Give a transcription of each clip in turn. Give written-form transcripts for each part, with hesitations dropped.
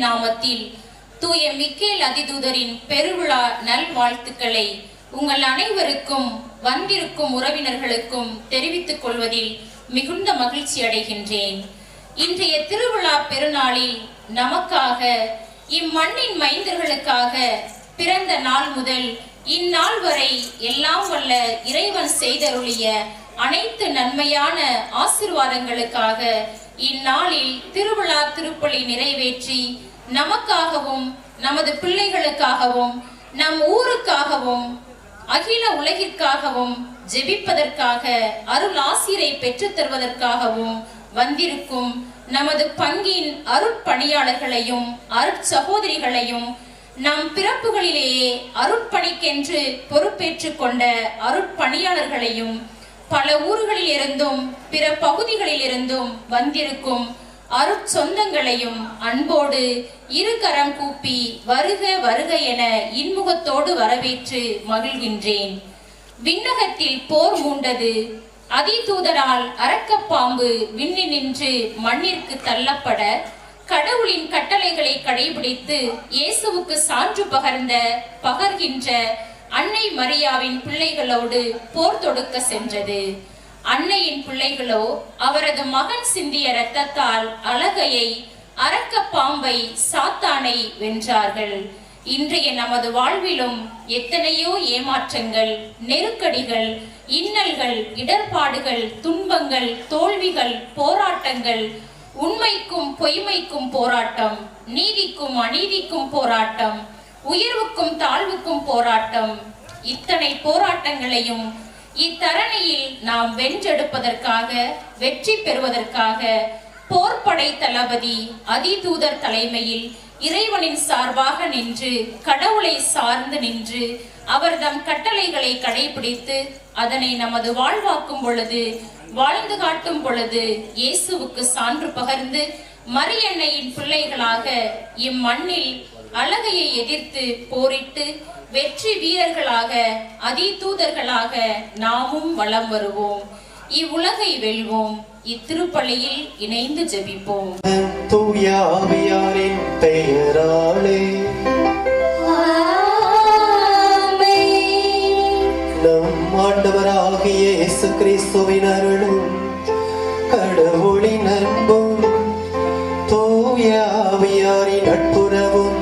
நாமத்தில் தூய மிக்கேல் அதிதூதரின் பெருவிழா நல்வாழ்த்துக்களை உங்கள் அனைவருக்கும் வந்திருக்கும் உறவினர்களுக்கும் தெரிவித்துக் கொள்வதில் மிகுந்த மகிழ்ச்சி அடைகின்றேன். இன்றைய திருவிழா பெருநாளில் நமக்காக, இம்மண்ணின் மைந்தர்களுக்காக பிறந்த நாள் முதல் இந்நாள் வரை எல்லாம் வல்ல இறைவன் செய்தருளிய அனைத்து நன்மையான ஆசீர்வாதங்களுக்காக இந்நாளில் திருவிழா திருப்பலி நிறைவேற்றி நமக்காகவும் நமது பிள்ளைகளுக்காகவும் நம் ஊருக்காகவும் அகில உலகிற்காகவும் ஜெபிப்பதற்காக அருள் ஆசிரை பெற்றுத் தருவதற்காகவும் வந்திருக்கும் நமது பங்கின் அருட்பணியாளர்களையும் அருட்சகோதரிகளையும் நம் பிறப்புகளிலேயே அருட்பணிக்கென்று பொறுப்பேற்றுக் கொண்ட அருட்பணியாளர்களையும் பல ஊர்களில் இருந்தும் பிற பகுதிகளில் இருந்தும் வந்திருக்கும் அருட்சொந்தங்களையும் அன்போடு இருகரம் கூப்பி வருக வருக என இன்முகத்தோடு வரவேற்று மகிழ்கின்றேன். விண்ணகத்தில் போர் மூண்டது. அதிதூதரால் அரக்கப்பாம்பு விண்ணில் நின்று மண்ணிற்கு தள்ளப்பட கடவுளின் கட்டளைகளை கடைபிடித்து இயேசுவுக்கு சான்று பகர்கின்ற அன்னை மரியாவின் பிள்ளைகளோடு போர் தொடுக்க சென்றது. அன்னையின் பிள்ளைகளோ அவரது மகன் சிந்திய இரத்தத்தால் அலகையை, அரக்க பாம்பை, சாத்தானை வென்றார்கள். இன்றைய நமது வாழ்விலும் எத்தனையோ ஏமாற்றங்கள், நெருக்கடிகள், இன்னல்கள், இடர்பாடுகள், துன்பங்கள், தோல்விகள், போராட்டங்கள், உண்மைக்கும் பொய்மைக்கும் போராட்டம், நீதிக்கும் அநீதிக்கும் போராட்டம், உயர்வுக்கும் தாழ்வுக்கும் போராட்டம். இத்தனை போராட்டங்களையும் இத்தரணியில் நாம் வென்றெடுப்பதற்காக, வெற்றி பெறுவதற்காக போர்படை தளபதி அதிதூதர் தலைமையில் இறைவனின் சார்பாக நின்று, கடவுளை சார்ந்து நின்று, அவர்தம் கட்டளைகளை கடைபிடித்து அதனை நமது வாழ்வாக்கும் பொழுது, வாழ்ந்து காட்டும் பொழுது இயேசுவுக்கு சான்று பகர்ந்து மரியன்னையின் பிள்ளைகளாக இம்மண்ணில் அழகையை எதிர்த்து போரிட்டு வெற்றி வீரர்களாக, அதிதூதர்களாக நாமும் வலம் வருவோம். இவ்வுலகை வெல்வோம். இத்திருப்பலியில் இணைந்து ஜெபிப்போம். தூய ஆவியாரின் பெயராலே நம் ஆண்டவராகிய இயேசு கிறிஸ்துவின் அருளும் கடவுளின் அன்பும் தூய ஆவியாரின் நட்புறவும்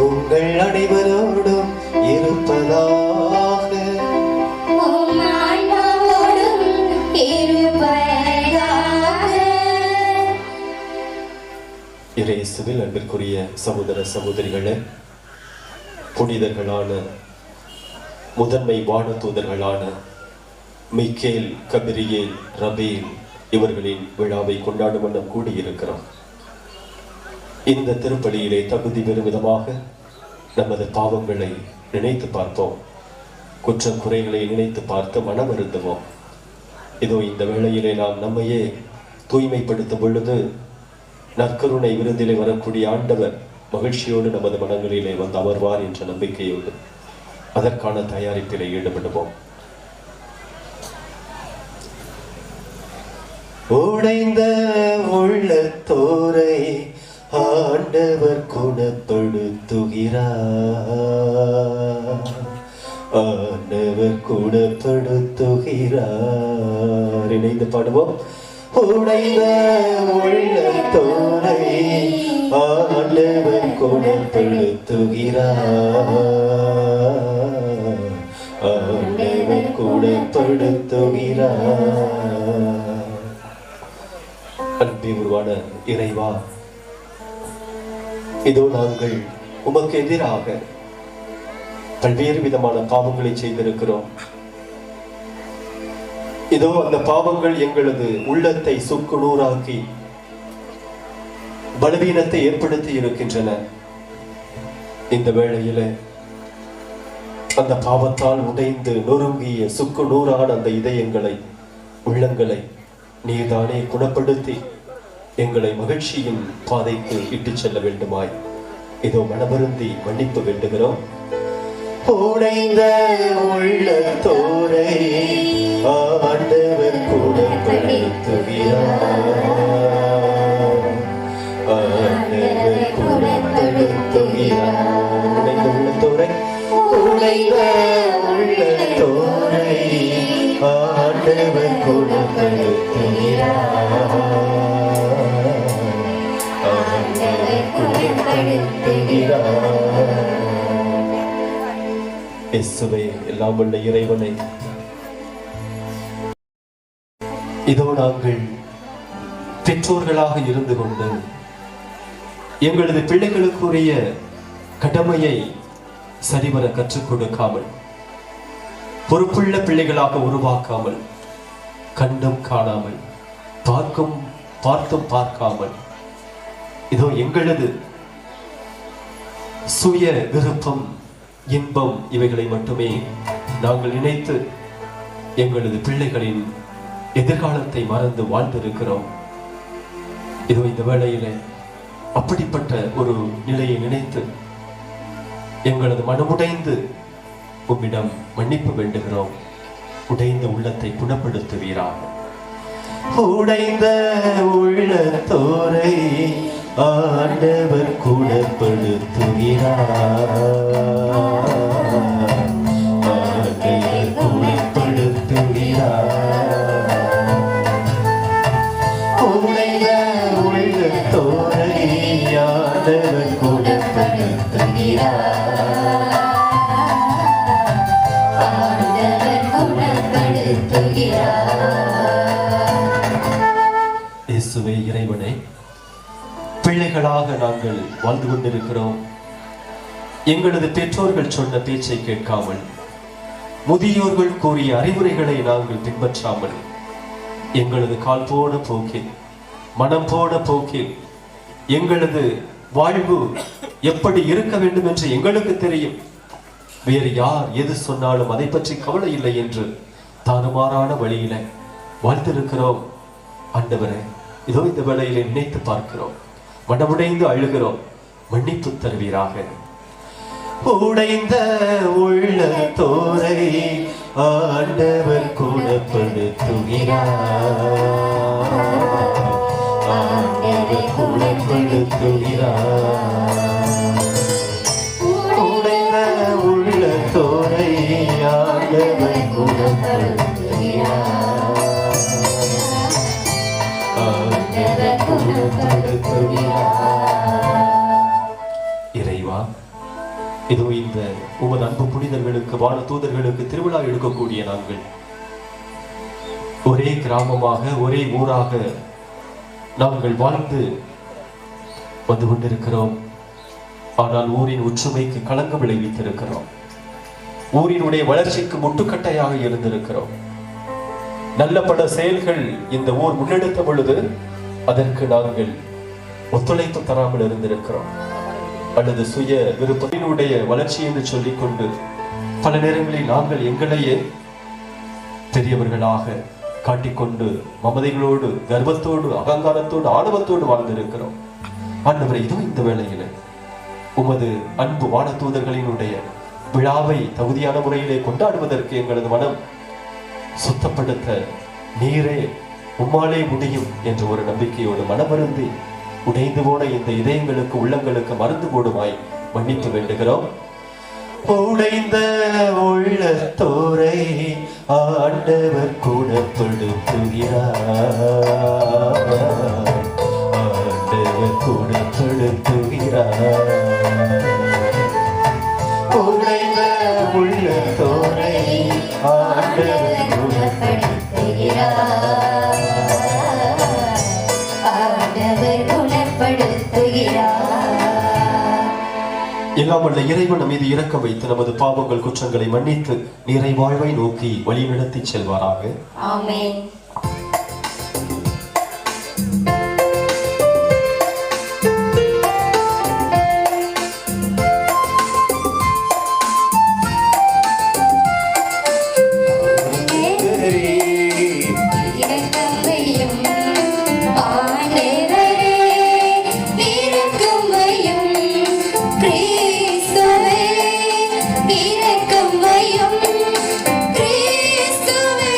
உங்கள் அனைவரோடும் இருப்பதாக. இயேசுவில் அன்பிற்குரிய சகோதர சகோதரிகளே, புனிதர்களான முதன்மை வான தூதர்களான மிக்கேல், கபிரியேல், ரபேல் இவர்களின் விழாவை கொண்டாடும் வண்ணம் கூடியிருக்கிறோம். இந்த திருப்பலியிலே தகுதி பெறும் விதமாக நமது பாவங்களை நினைத்து பார்ப்போம். குற்றம் குறைகளை நினைத்து பார்த்து மனம் வருந்துவோம். இதோ இந்த வேளையிலே நாம் நம்மையே தூய்மைப்படுத்தும் பொழுது நற்கருணை விருந்திலே வரக்கூடிய ஆண்டவர் மகிழ்ச்சியோடு நமது மனங்களிலே வந்து அமர்வார் என்ற நம்பிக்கையோடு அதற்கான தயாரிப்பிலே ஈடுபடுவோம். உடைந்த உள்ளத்தோரை ஆண்டவர் குணப்படுத்துகிறார், ஆண்டவர் குணப்படுத்துகிறார். இணைந்து பாடுவோம். உடைந்த உள்ளத்தோரை ஆண்டவர் குணப்படுத்துகிறார், ஆண்டவர் குணப்படுத்துகிறார். அன்பே உருவான இறைவா, இதோ நாங்கள் உமக்கு எதிராக பல்வேறு விதமான பாவங்களை செய்திருக்கிறோம். இதோ அந்த பாவங்கள் எங்களது உள்ளத்தை சுக்கு நூறாக்கி பலவீனத்தை ஏற்படுத்தி இருக்கின்றன. இந்த வேளையில அந்த பாவத்தால் உடைந்து நொறுங்கிய சுக்கு நூறான அந்த இதயங்களை, உள்ளங்களை நீதானே குணப்படுத்தி எங்களை மகிழ்ச்சியின் பாதைக்கு இட்டுச் செல்ல வேண்டுமாய் இதோ மனவருந்தி மன்னிப்பு வேண்டுகிறோம். உடைந்த உள்ளத்தோரை ஆண்டவர் குணப்படுத்துகிறார், ஆண்டவர் இயேசுவே, எல்லாம் உள்ள இறைவனை, இதோ நாங்கள் பெற்றோர்களாக இருந்து கொண்டு எங்களது பிள்ளைகளுக்குரிய கடமையை சரிவர கற்றுக் கொடுக்காமல், பொறுப்புள்ள பிள்ளைகளாக உருவாக்காமல், கண்டும் காணாமல், பார்த்தும் பார்க்காமல், இதோ எங்களது சுய விருப்பம், இன்பம் இவைகளை மட்டுமே நாங்கள் நினைத்து எங்களது பிள்ளைகளின் எதிர்காலத்தை மறந்து வாழ்ந்திருக்கிறோம். இதோ இந்த வேளையில அப்படிப்பட்ட ஒரு நிலையை நினைத்து எங்களது மனமுடைந்து உம்மிடம் மன்னிப்பு வேண்டுகிறோம். உடைந்த உள்ளத்தை குணப்படுத்துவீராக. உடைந்த உள்ளத்தோரை ஆண்டவர் குணப்படுத்துகிறார். ஆண்டவர் குணப்படுத்துகிறார். உடைந்த உள்ளத்தோரை ஆண்டவர் குணப்படுத்துகிறார். இயேசுவே, இறைவனே, பிள்ளைகளாக நாங்கள் வாழ்ந்து கொண்டிருக்கிறோம். எங்களது பெற்றோர்கள் சொன்ன பேச்சை கேட்காமல், முதியோர்கள் கூறிய அறிவுரைகளை நாங்கள் பின்பற்றாமல், எங்களது கால் போன போக்கில், மனம் போன போக்கில் எங்களது வாழ்வு எப்படி இருக்க வேண்டும் என்று எங்களுக்கு தெரியும். வேறு யார் எது சொன்னாலும் அதை பற்றி கவலை இல்லை என்று தாறுமாறான வழியில வாழ்ந்திருக்கிறோம். ஆண்டவரே, இதோ இந்த வேளையிலே நினைத்து பார்க்கிறோம், மனமுடைந்து அழுகிறோம். மன்னிப்பு தருவீராக. உடைந்த உள்ளத்தோரை ஆண்டவர் குணப்படுத்துகிறார். ஆண்டவர் குணப்படுத்துகிறார். உடைந்த உள்ளத்தோரை ஆண்டவர் குணப்படுத்துகிறார். இறைவா, இதோ இந்த உமது அன்பு புனிதர்களுக்கு, வான தூதர்களுக்கு திருவிழா எடுக்கக்கூடிய நாங்கள் ஒரே கிராமமாக, ஒரே ஊராக நாங்கள் வாழ்ந்து வந்து கொண்டிருக்கிறோம். ஆனால் ஊரின் ஒற்றுமைக்கு களங்கம் விளைவித்திருக்கிறோம். ஊரினுடைய வளர்ச்சிக்கு முட்டுக்கட்டையாக இருந்திருக்கிறோம். நல்ல பல செயல்கள் இந்த ஊர் முன்னெடுத்த பொழுது அதற்கு நாங்கள் ஒத்துழைப்பு தராமல் இருந்திருக்கிறோம். அல்லது சுய விருப்பத்தினுடைய வளர்ச்சி என்று சொல்லிக்கொண்டு பல நேரங்களில் நாங்கள் எங்களையே பெரியவர்களாக காட்டிக்கொண்டு மமதைகளோடு, கர்வத்தோடு, அகங்காரத்தோடு, ஆணவத்தோடு வாழ்ந்திருக்கிறோம். ஆண்டவரை, இதோ இந்த வேளையில உமது அன்பு வான தூதர்களினுடைய விழாவை தகுதியான முறையிலே கொண்டாடுவதற்கு எங்களது மனம் சுத்தப்படுத்த நீரே உம்மாலே முடியும் என்ற ஒரு நம்பிக்கையோடு மனமருந்தி உடைந்து போன இந்த இதயங்களுக்கு, உள்ளங்களுக்கு மருந்து போடுமாய் மன்னிப்பு வேண்டுகிறோம். உடைந்த உள்ளத்தோரை ஆண்டவர் குணப்படுத்துகிறார். ஆண்டவர் குணப்படுத்துகிறார். உடைந்த உள்ளத்தோரை ஆண்டவர் குணப்படுத்துகிறார். எல்லாம் வல்ல இறைவன் நம் மீது இரக்கம் வைத்து நமது பாவங்கள், குற்றங்களை மன்னித்து நிறை வாழ்வை நோக்கி வழி நடத்தி செல்வாராக. ஆமென். இரக்கம் வையும் கிறிஸ்துவே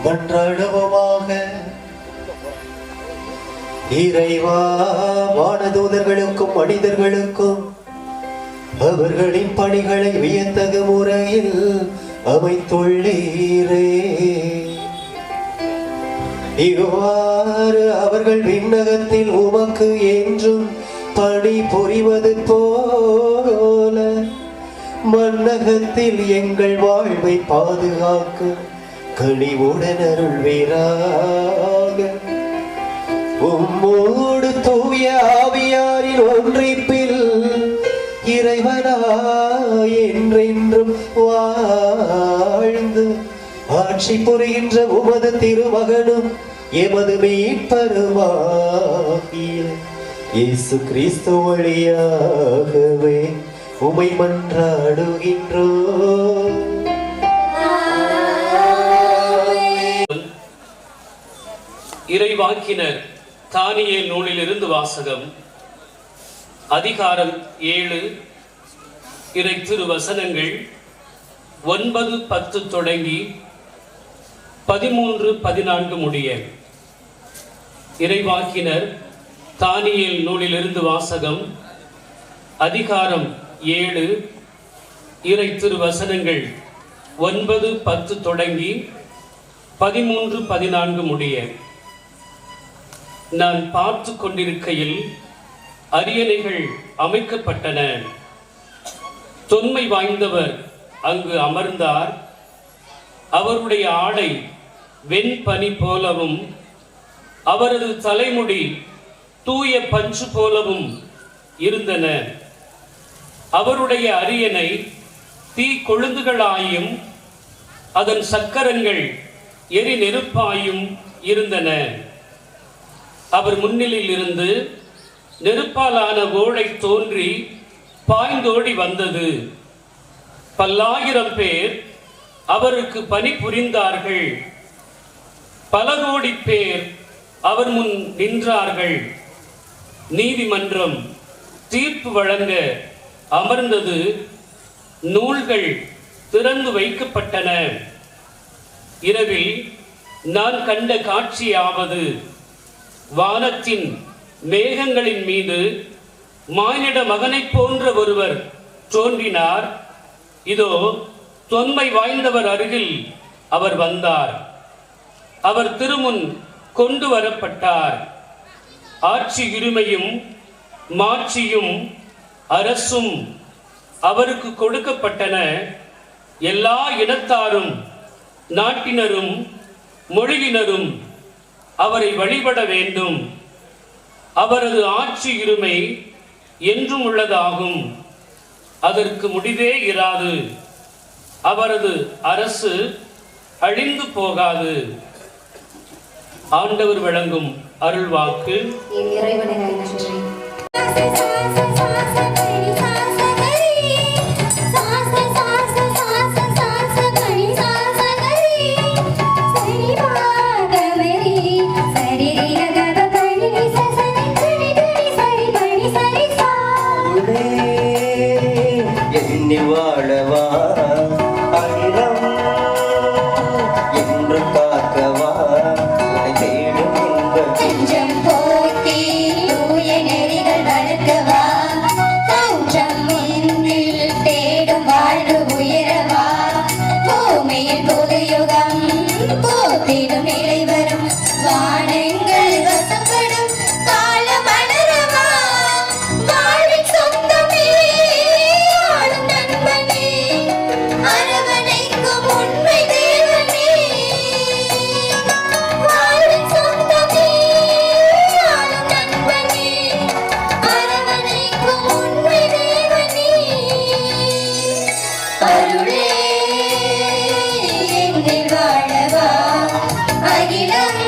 மன்றாடுவோமாக. இறைவா, வானதூதர்களுக்கும் மனிதர்களுக்கும் அவர்களின் பணிகளை வியத்தகு முறையில் அமைத்துள்ளீரே. இவ்வாறு அவர்கள் விண்ணகத்தில் உமக்கு என்றும் பணி புரிவது போல மன்னகத்தில் எங்கள் வாழ்வை பாதுகாக்க கனிவுடன் அருள்வீராக. உம்மோடு தூய ஆவியாரின் ஒன்றிப்பில் இறைவனாய் என்றென்றும் வாழ்ந்து ஆட்சி புரிகின்ற உமது திருமகனும் எமது மீட்பருமாகிய இயேசு கிறிஸ்து வழியாகவே உமை மன்றாடுகின்றோம். இறைவாக்கினர் தானியேல் நூலிலிருந்து வாசகம். அதிகாரம் 7, இறை திருவசனங்கள் 9, 10 தொடங்கி 13, 14 முடிய. இறைவாக்கினர் தானியேல் நூலிலிருந்து வாசகம். அதிகாரம் 7, இறை திருவசனங்கள் 9, 10 தொடங்கி 13, 14 முடிய. நான் பார்த்து கொண்டிருக்கையில் அரியணைகள் அமைக்கப்பட்டன. தொன்மை வாய்ந்தவர் அங்கு அமர்ந்தார். அவருடைய ஆடை வெண்பனி போலவும் அவரது தலைமுடி தூய பஞ்சு போலவும் இருந்தன. அவருடைய அரியணை தீ கொழுந்துகளாயும் அதன் சக்கரங்கள் எரி நெருப்பாயும் இருந்தன. அவர் முன்னிலையில் இருந்து நெருப்பாலான ஓடை தோன்றி பாய்ந்தோடி வந்தது. பல்லாயிரம் பேர் அவருக்கு பணி புரிந்தார்கள். பல கோடி பேர் அவர் முன் நின்றார்கள். நீதிமன்றம் தீர்ப்பு வழங்க அமர்ந்தது. நூல்கள் திறந்து வைக்கப்பட்டன. இரவில் நான் கண்ட காட்சியாவது, வானத்தின் மேகங்களின் மீது மானிட மகனைப் போன்ற ஒருவர் தோன்றினார். இதோ தொன்மை வாய்ந்தவர் அருகில் அவர் வந்தார். அவர் திருமுன் கொண்டு வரப்பட்டார். ஆட்சி உரிமையும் மாட்சியும் அரசும் அவருக்கு கொடுக்கப்பட்டன. எல்லா இனத்தாரும் நாட்டினரும் மொழியினரும் அவரை வழிபட வேண்டும். அவரது ஆட்சி உரிமை என்றும் உள்ளதாகும். அதற்கு முடிவே இராது. அவரது அரசு அழிந்து போகாது. ஆண்டவர் வழங்கும் அருள்வாக்கு. வாழவா அகிலம் என்று காக்கவா உன்னை தேடும் நெஞ்சம் போற்றி தூய நெறிகள் வளர்க்கவா, தோற்றம் முன்னில் தேடும் வாழ்வு உயரவா, பூமியில் பொது யுகம் போத்திடும் நிலை வரும், வானங்கள் வசப்படும் காலம் வளரவா, வாழின் சொந்தமே ஆளும் நண்பனே, அரவணைக்கும் உண்மை தேவனே, வாழின் சொந்தமே ஆளும் நண்பனே, அரவணைக்கும் உண்மை தேவனே, அருளே என்னில் வாழவா, அகிலம்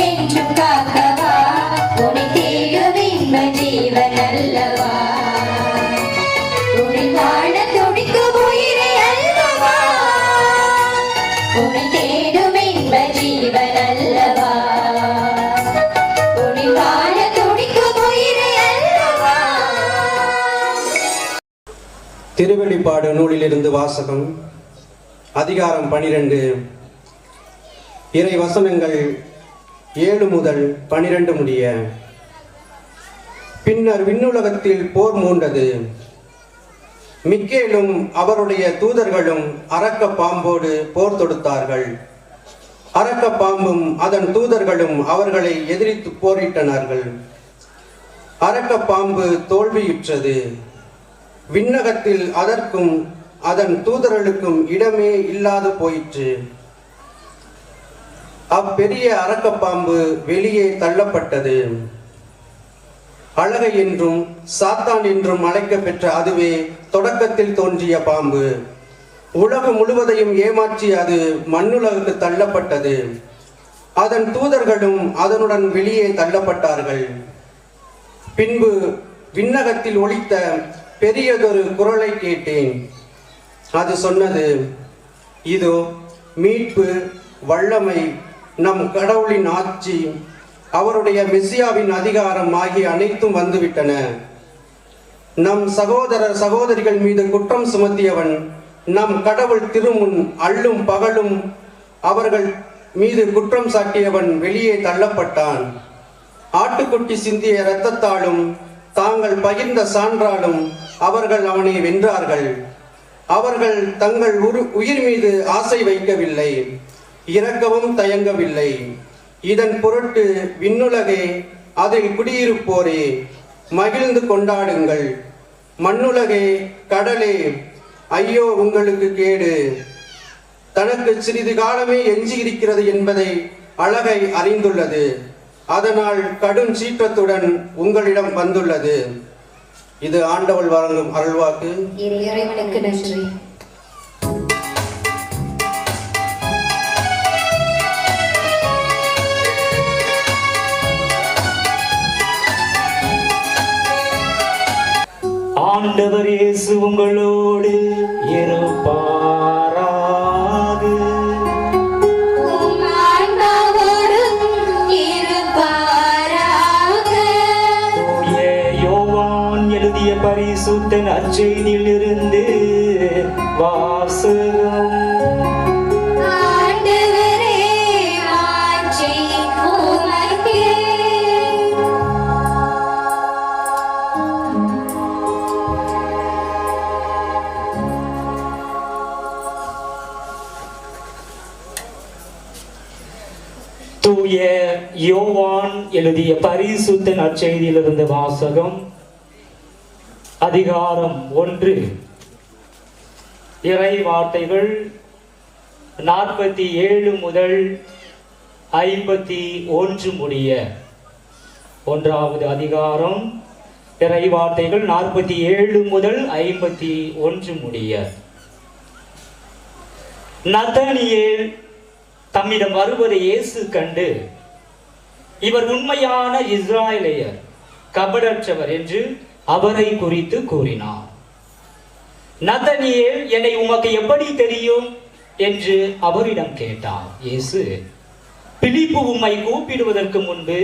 என்றும் காக்கவா, உன்னை தேடும் இன்ப ஜீவன் அல்லவா, உன்னை வாழ துடிக்கும் உயிரே அல்லவா, உன்னை தேடும் இன்ப ஜீவன் அல்லவா, உன்னை வாழ துடிக்கும் உயிரே அல்லவா. திருவெளிப்பாடு நூலிலிருந்து வாசகம். அதிகாரம் 12, இறை வசனங்கள் 7 முதல் 12 முடிய. பின்னர் விண்ணுலகத்தில் போர் மூண்டது. மிக்கேலும் அவருடைய தூதர்களும் அரக்க பாம்போடு போர் தொடுத்தார்கள். அரக்க பாம்பும் அதன் தூதர்களும் அவர்களை எதிரித்து போரிட்டனர்கள். அரக்க பாம்பு தோல்வியுற்றது. விண்ணகத்தில் அதற்கும் அதன் தூதர்களுக்கும் இடமே இல்லாது போயிற்று. அப்பெரிய அரக்கப்பாம்பு வெளியே தள்ளப்பட்டது. அழகை என்றும் சாத்தான் என்றும் அழைக்க பெற்ற அதுவே தொடக்கத்தில் தோன்றிய பாம்பு. உலகம் முழுவதையும் ஏமாற்றி அது மண்ணுலகுக்கு தள்ளப்பட்டது. அதன் தூதர்களும் அதனுடன் வெளியே தள்ளப்பட்டார்கள். பின்பு விண்ணகத்தில் ஒலித்த பெரியதொரு குரலை கேட்டேன். அது சொன்னது, இதோ மீட்பு, வல்லமை, நம் கடவுளின் ஆட்சி, அவருடைய மெசியாவின் அதிகாரம் ஆகிய அனைத்தும் வந்துவிட்டன. நம் சகோதரர் சகோதரிகள் மீது குற்றம் சுமத்தியவன் நம் கடவுள் திருமுன் அள்ளும் பகலும் அவர்கள் மீது குற்றம் சாட்டியவன் வெளியே தள்ளப்பட்டான். ஆட்டுக்குட்டி சிந்திய இரத்தத்தாலும் தாங்கள் பகிர்ந்த சான்றாலும் அவர்கள் அவனை வென்றார்கள். அவர்கள் தங்கள் உயிர் மீது ஆசை வைக்கவில்லை, இறக்கவும் தயங்கவில்லை. இதன் பொருட்டு விண்ணுலகே, அதில் குடியிருப்போரே, மகிழ்ந்து கொண்டாடுங்கள். மண்ணுலகே, கடலே, ஐயோ உங்களுக்கு கேடு. தனக்கு சிறிது காலமே எஞ்சி இருக்கிறது என்பதை அழகை அறிந்துள்ளது. அதனால் கடும் சீற்றத்துடன் உங்களிடம் வந்துள்ளது. இது ஆண்டவள் வழங்கும் அருள்வாக்கு. இறைவனுக்கு நன்றி. ஆண்டவர் இயேசு உங்களோடு இருப்பாராக. உம் ஆன்மாவோடும் இருப்பாராக. தூய யோவான் எழுதிய பரிசுத்த நற்செய்தியிலிருந்து வாசகம். ஆண்டவரே, மாட்சி உமக்கே. தூய யோவான் எழுதிய பரிசுத்த நற்செய்தியிலிருந்து வாசகம். அதிகாரம் 1. இறை வார்த்தைகள் 47 முதல் 51 முடிய. 1வது அதிகாரம், இறை வார்த்தைகள் 47 முதல் 51 முடிய. நதனியேல் தம்மிடம் வருவதை இயேசு கண்டு, இவர் உண்மையான இஸ்ராயேலியர், கபடற்றவர் என்று அவரை குறித்து கூறினார். நதனியேல், என்னை உமக்கு எப்படி தெரியும் என்று அவரிடம் கேட்டார். இயேசு, பிலிப்பு உம்மை கூப்பிடுவதற்கு முன்பு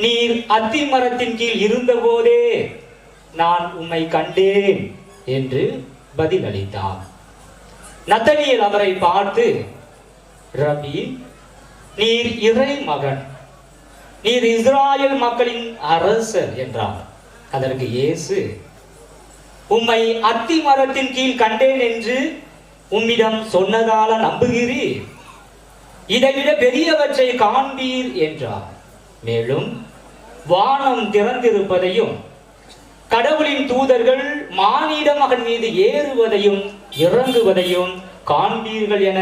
நீர் அத்தி மரத்தின் கீழ் இருந்தபோதே நான் உம்மை கண்டேன் என்று பதிலளித்தார். நதனியேல் அவரை பார்த்து, ரபி, நீர் இறை மகன், நீர் இஸ்ராயேல் மக்களின் அரசர் என்றார். அதற்கு இயேசு, உம்மை அத்தி மரத்தின் கீழ் கண்டேன் என்று உம்மிடம் சொன்னதால நம்புகிறீர்? இதைவிட பெரியவற்றை காண்பீர் என்றார். மேலும் வானம் திறந்திருப்பதையும் கடவுளின் தூதர்கள் மானிட மகன் மீது ஏறுவதையும் இறங்குவதையும் காண்பீர்கள் என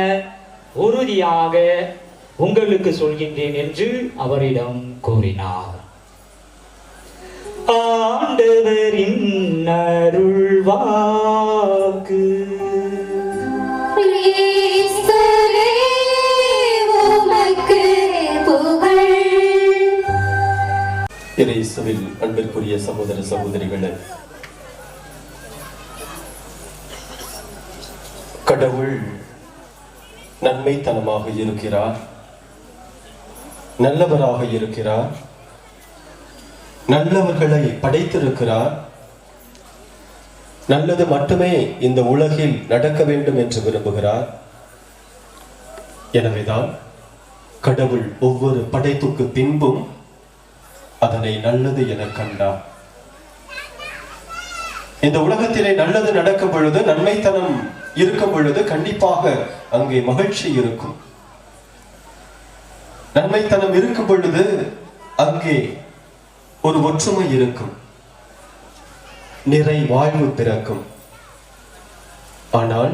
உறுதியாக உங்களுக்கு சொல்கின்றேன் என்று அவரிடம் கூறினார். ஆண்டவரின் அருள்வாக்கு. கிறிஸ்துவே, உமக்கு புகழ். இயேசுவில் அன்பிற்குரிய சகோதர சகோதரிகளே, கடவுள் நன்மைத்தனமாக இருக்கிறார், நல்லவராக இருக்கிறார், நல்லவர்களை படைத்திருக்கிறார். நல்லது மட்டுமே இந்த உலகில் நடக்க வேண்டும் என்று விரும்புகிறார். எனவேதான் கடவுள் ஒவ்வொரு படைப்புக்கு பின்பும் அதனை நல்லது என கண்டார். இந்த உலகத்திலே நல்லது நடக்கும் பொழுது, நன்மைத்தனம் இருக்கும் பொழுது கண்டிப்பாக அங்கே மகிழ்ச்சி இருக்கும். நன்மைத்தனம் இருக்கும் பொழுது அங்கே ஒரு ஒற்றுமை இருக்கும், நிறை வாழ்வு பிறக்கும். ஆனால்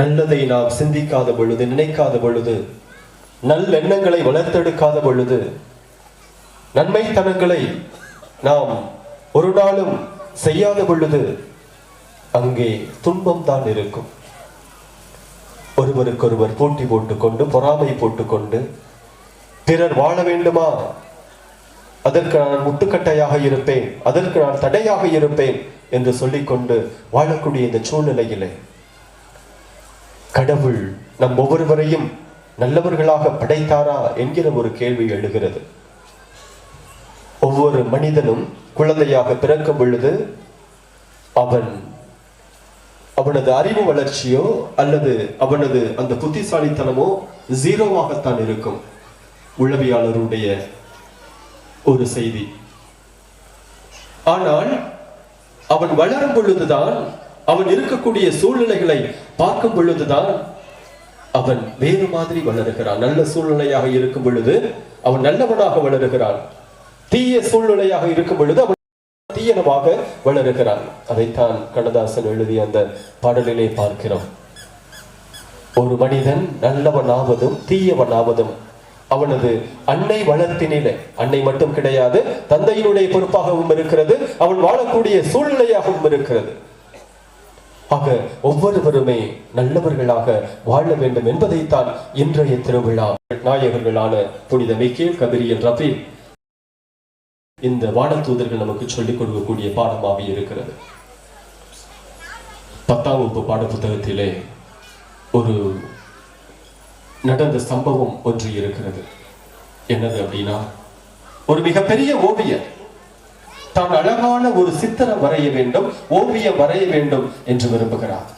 நல்லதை நாம் சிந்திக்காத பொழுது, நினைக்காத பொழுது, நல்லெண்ணங்களை வளர்த்தெடுக்காத பொழுது, நன்மைத்தனங்களை நாம் ஒரு நாளும் செய்யாத பொழுது அங்கே துன்பம் தான் இருக்கும். ஒருவருக்கொருவர் போட்டி போட்டுக்கொண்டு, பொறாமை போட்டுக்கொண்டு, பிறர் வாழ வேண்டுமா, அதற்கு நான் முட்டுக்கட்டையாக இருப்பேன், அதற்கு நான் தடையாக இருப்பேன் என்று சொல்லிக்கொண்டு வாழக்கூடிய இந்த சூழ்நிலையிலே கடவுள் நம் ஒவ்வொருவரையும் நல்லவர்களாக படைத்தாரா என்கிற ஒரு கேள்வி எழுகிறது. ஒவ்வொரு மனிதனும் குழந்தையாக பிறக்கும் பொழுது அவனது அறிவு வளர்ச்சியோ அல்லது அவனது அந்த புத்திசாலித்தனமோ ஜீரோவாகத்தான் இருக்கும். உளவியாளருடைய ஒரு செய்தி. ஆனால் அவன் வளரும் பொழுதுதான், அவன் இருக்கக்கூடிய சூழ்நிலைகளை பார்க்கும் பொழுதுதான் அவன் வேறு மாதிரி வளருகிறான். நல்ல சூழ்நிலையாக இருக்கும் பொழுது அவன் நல்லவனாக வளருகிறான். தீய சூழ்நிலையாக இருக்கும் பொழுது அவன் தீயனமாக வளருகிறான். அதைத்தான் கண்ணதாசன் எழுதிய அந்த பாடலிலே பார்க்கிறோம். ஒரு மனிதன் நல்லவனாவதும் தீயவனாவதும் அவனது அன்னை வளர்ப்பினிலே, அன்னை மட்டும் கிடையாது, தந்தையினுடைய பொறுப்பாகவும் இருக்கிறது, அவன் வாழக்கூடிய சூழ்நிலையாகவும் இருக்கிறது. ஆக ஒவ்வொருவருமே நல்லவர்களாக வாழ வேண்டும் என்பதைத்தான் இன்றைய திருவிழா நாயகர்களான புனித மிக்கேல், கபிரியல், ரபீல் இந்த வானதூதர்கள் நமக்கு சொல்லிக் கொடுக்கக்கூடிய பாடமாக இருக்கிறது. 10ஆம் வகுப்பு பாட புத்தகத்திலே ஒரு நடந்த சம்பவம் ஒன்று இருக்கிறது. என்னது அப்படின்னா, ஒரு மிகப்பெரிய ஓவியர் தான் அழகான ஒரு சித்திரம் வரைய வேண்டும், ஓவியம் வரைய வேண்டும் என்று விரும்புகிறார்.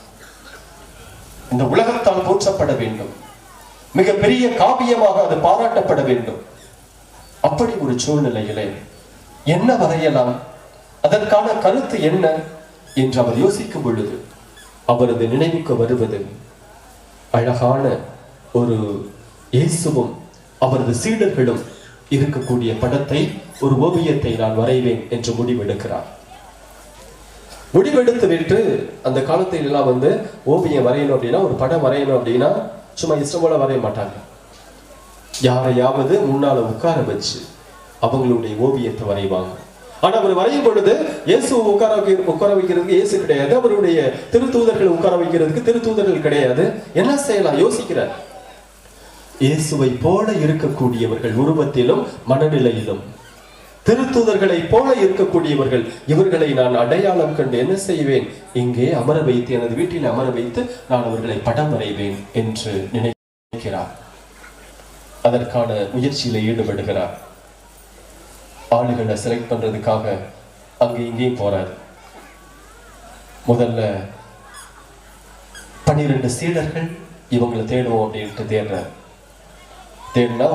இந்த உலகத்தால் போற்றப்பட வேண்டும், மிகப்பெரிய காவியமாக அது பாராட்டப்பட வேண்டும். அப்படி ஒரு சூழ்நிலையிலே என்ன வரையலாம், அதற்கான கருத்து என்ன என்று அவர் யோசிக்கும் பொழுது அவரது நினைவுக்கு வருவது அழகான ஒரு இயேசுவும் அவரது சீடர்களும் இருக்கக்கூடிய படத்தை, ஒரு ஓவியத்தை நான் வரைவேன் என்று முடிவெடுக்கிறார். முடிவெடுத்து விட்டு, அந்த காலத்தில் எல்லாம் ஓவியம் வரையணும் அப்படின்னா, ஒரு படம் வரையணும் அப்படின்னா சும்மா இஷ்டம் போல வரைய மாட்டாங்க. யாரையாவது முன்னால உட்கார வச்சு அவங்களுடைய ஓவியத்தை வரைவாங்க. ஆனா அவர் வரையும் பொழுது இயேசு உட்கார வைக்கிறதுக்கு இயேசு கிடையாது, அவருடைய திருத்தூதர்கள் உட்கார வைக்கிறதுக்கு திருத்தூதர்கள் கிடையாது. என்ன செய்யலாம் யோசிக்கிறார். இயேசுவை போல இருக்கக்கூடியவர்கள் உருவத்திலும் மனநிலையிலும், திருத்தூதர்களை போல இருக்கக்கூடியவர்கள், இவர்களை நான் அடையாளம் கண்டு என்ன செய்வேன், இங்கே அமர வைத்து, எனது வீட்டில் அமர வைத்து நான் அவர்களை படம் வரைவேன் என்று நினைக்கிறார். அதற்கான முயற்சியில ஈடுபடுகிறார். ஆளுகளை செலக்ட் பண்றதுக்காக அங்கே இங்கேயும் போறாரு. முதல்ல 12 சீடர்கள் இவங்களை தேடுவோம் அப்படின்ட்டு தேடுறாரு. தேடினா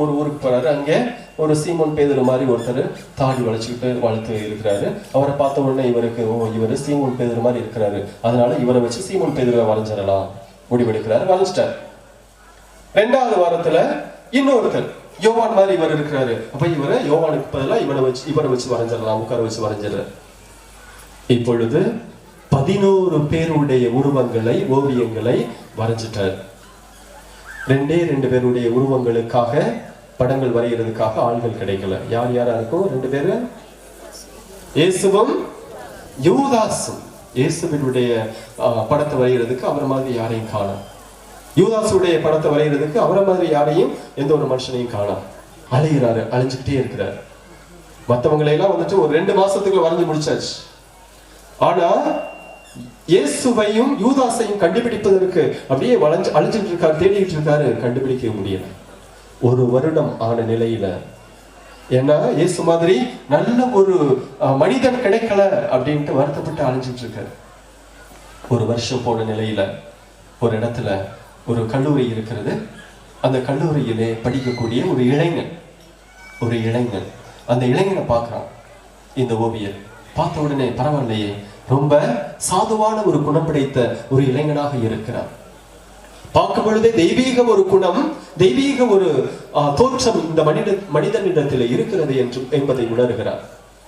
ஒரு ஊருக்கு போறாரு. அங்கே ஒரு சீமோன் பேதுரு மாதிரி ஒருத்தர் தாடி வளர்த்து இருக்கிறாரு. அவரை பார்த்த உடனே இவருக்கு, இவர் சீமோன் பேதுரு மாதிரி இருக்கிறாரு, அதனால இவரை வச்சு சீமோன் பேதுருவை வரைஞ்சிடலாம் முடிவெடுக்கிறாரு. வரைஞ்சிட்டார். 2வது வாரத்துல இன்னொருத்தர் யோவான் மாதிரி இவர் இருக்கிறாரு. அப்ப இவரை யோவானுக்கு பதிலாக இவரை வச்சு வரைஞ்சிடலாம், உட்கார வச்சு வரைஞ்சிடறாரு. இப்பொழுது 11 பேருடைய உருவங்களை, ஓவியங்களை வரைஞ்சிட்டார். 2 பேருடைய உருவங்களுக்காக, படங்கள் வரைகிறதுக்காக ஆள்கள் கிடைக்கல. யார் யாரா இருக்கும்? 2 பேரு, இயேசுவும் யூதாசும். இயேசுவினுடைய படத்தை வரைகிறதுக்கு அவர் மாதிரி யாரையும் காணோம். யூதாசுடைய படத்தை வரைகிறதுக்கு அவரை மாதிரி யாரையும், எந்த ஒரு மனுஷனையும் காணோம். அலைகிறாரு, அலைஞ்சுக்கிட்டே இருக்கிறாரு. மற்றவங்களை எல்லாம் ஒரு 2 மாசத்துக்குள்ள வரைஞ்சு முடிச்சாச்சு. ஆனா இயேசுவையும் யூதாசையும் கண்டுபிடிப்பதற்கு அப்படியே அழிஞ்சிட்டு இருக்காரு, தேடிட்டு இருக்காரு, கண்டுபிடிக்க முடியல. 1 வருடம் ஆன நிலையில, ஏன்னா இயேசு மாதிரி நல்ல ஒரு மனிதன் கிடைக்கல அப்படின்ட்டு வருத்தப்பட்டு அழிஞ்சிட்டு இருக்காரு. 1 வருஷம் போன நிலையில ஒரு இடத்துல ஒரு கல்லூரி இருக்கிறது. அந்த கல்லூரியிலே படிக்கக்கூடிய ஒரு இளைஞன் அந்த இளைஞனை பார்க்கிறான். இந்த ஓவியர் பார்த்த உடனே பரவாயில்லையே, ரொம்ப சாதுவான ஒரு குணம் படைத்த ஒரு இளைஞனாக இருக்கிறார். பார்க்கும் பொழுதே தெய்வீக ஒரு குணம், தெய்வீக ஒரு தோற்றம் இந்த மனிதனிடத்தில் இருக்கிறது என்பதை உணர்கிறார்.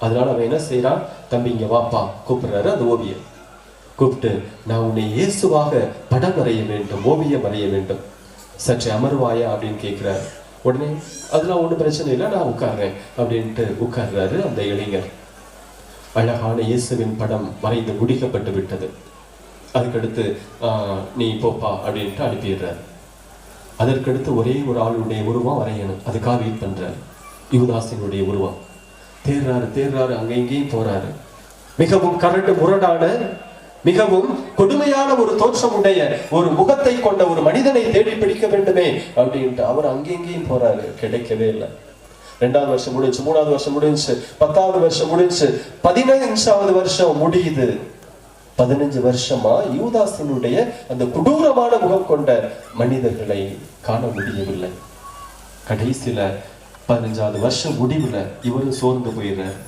அதனால அவன் என்ன செய்யறான், தம்பி இங்க வாப்பா கூப்பிடுறாரு. அந்த ஓவியர் கூப்பிட்டு, நான் உன்னை இயேசுவாக படம் வரைய வேண்டும், ஓவியம் வரைய வேண்டும், சற்று அமர்வாயா அப்படின்னு கேட்கிறாரு. உடனே அதெல்லாம் ஒன்றும் பிரச்சனை இல்லை, நான் உட்கார்றேன் அப்படின்ட்டு உட்கார்றாரு. அந்த இளைஞர் அழகான இயேசுவின் படம் வரைந்து முடிக்கப்பட்டு விட்டது. அதுக்கடுத்து நீ போப்பா அப்படின்ட்டு அனுப்பிடுறாரு. அதற்கடுத்து ஒரே ஒரு ஆளுடைய உருவம் வரையணும், அதுக்காக வெயிட் பண்றாரு. யூதாசினுடைய உருவம் தேர்றாரு, அங்க இங்கேயும் போறாரு. மிகவும் கரண்டு முரடான, மிகவும் கொடுமையான ஒரு தோற்றம் உடைய ஒரு முகத்தை கொண்ட ஒரு மனிதனை தேடி பிடிக்க வேண்டுமே அப்படின்ட்டு அவர் அங்கேயும் போறாரு. கிடைக்கவே இல்லை. 2வது வருஷம் முடிஞ்சு, 3வது வருஷம் முடிஞ்சு, 10வது வருஷம் முடிஞ்சு, 15வது வருஷம் முடியுது. 15 வருஷமா யூதாசினுடைய அந்த கொடூரமான முகம் கொண்ட மனிதர்களை காண முடியவில்லை. கடைசியில 15வது வருஷம் முடிவுல இவரும் சோர்ந்து போயிடுறார்.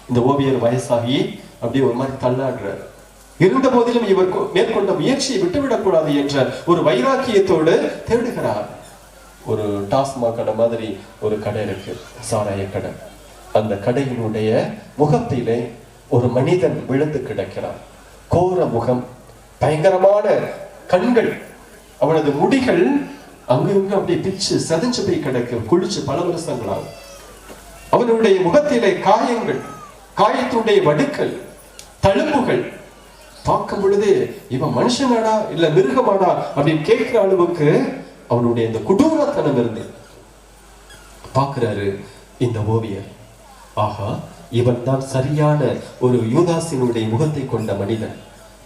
இந்த ஓவியர் வயசாகி அப்படியே ஒரு மாதிரி தள்ளாடுறார். இருந்த போதிலும் இவர் மேற்கொண்ட முயற்சியை விட்டுவிடக்கூடாது என்ற ஒரு வைராக்கியத்தோடு தேடுகிறார். ஒரு டாஸ்மாக் கடை மாதிரி ஒரு கடை இருக்கு, சாராய கடை. அந்த கடையினுடைய முகத்திலே ஒரு மனிதன் விழுந்து கிடக்கிறார். கோர முகம், பயங்கரமான கண்கள், அவனது முடிகள் அங்கிருந்து அப்படியே பிச்சு சதிஞ்சு போய் கிடக்கு, குளிச்சு பல வருஷங்களால். அவனுடைய முகத்திலே காயங்கள், காயத்துடைய வடுக்கள், தழும்புகள். பார்க்கும் பொழுது இவன் மனுஷனாடா இல்ல மிருகமாடா அப்படின்னு கேட்கிற அளவுக்கு அவனுடைய இந்த கொடூரத்தனம் இருந்து பார்க்கிறாரு இந்த ஓவியர். ஆஹா, இவன் தான் சரியான ஒரு யூதாசினுடைய முகத்தை கொண்ட மனிதன்.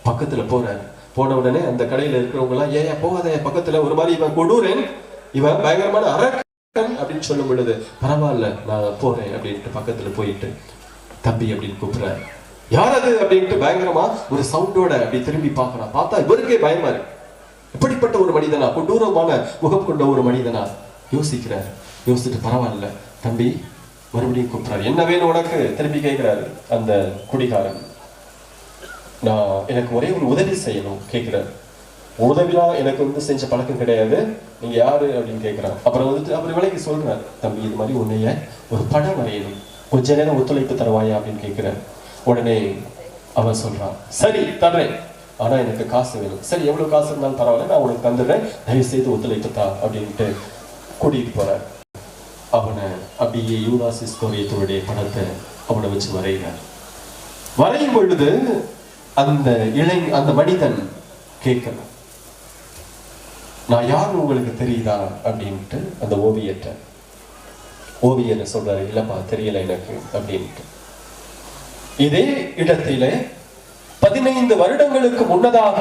பக்கத்துல போறாரு. போன உடனே அந்த கடையில இருக்கிறவங்க எல்லாம், ஏன் போகாத பக்கத்துல, ஒரு மாதிரி இவன் கொடூரன், இவன் பயங்கரமான அரக்கன் அப்படின்னு சொல்லும் பொழுது, பரவாயில்ல நான் போறேன் அப்படின்ட்டு பக்கத்துல போயிட்டு தம்பி அப்படின்னு கூப்பிடுறாரு. யார் அது அப்படின்ட்டு பயங்கரமா ஒரு சவுண்டோட அப்படி திரும்பி பார்க்கறான். பார்த்தா இவருக்கே பயமா இருக்கு. இப்படிப்பட்ட ஒரு மனிதனா, கொடூரமான முகம் கொண்ட ஒரு மனிதனா யோசிக்கிறார். யோசிச்சுட்டு பரவாயில்ல தம்பி மறுபடியும் கூப்பிடுறாரு. என்ன வேணும் உனக்கு திரும்பி கேட்கிறாரு அந்த குடிகாரன். நான் எனக்கு ஒரே ஒரு உதவி செய்யணும் கேட்கிறாரு. உதவிலாம் எனக்கு செஞ்ச பழக்கம் கிடையாது, நீங்க யாரு அப்படின்னு கேட்கிறான். அப்புறம் அவர் விலைக்கு சொல்றாரு, தம்பி இது மாதிரி உன்னைய ஒரு படம் வரையணும், கொஞ்ச நேரம் ஒத்துழைப்பு தருவாயா அப்படின்னு கேட்கிறார். உடனே அவன் சொல்றான், சரி தர்றேன், ஆனா எனக்கு காசு வேணும். சரி எவ்வளவு காசு இருந்தாலும் பரவாயில்ல, நான் உனக்கு தந்துடுறேன், தயவு செய்து ஒத்துழைப்பு தா அப்படின்ட்டு கூட்டிட்டு போறார். அவனை அப்படியே யூதாஸ் இஸ்காரியோத்துடைய படத்தை அவனை வச்சு வரைகிறார். வரையும் பொழுது அந்த மனிதன் கேட்கிறான், நான் யார் உங்களுக்கு தெரியுதா அப்படின்ட்டு அந்த ஓவியர் சொல்றாரு, இல்லப்பா தெரியல எனக்கு அப்படின்ட்டு. இதே இடத்திலே 15 வருடங்களுக்கு முன்னதாக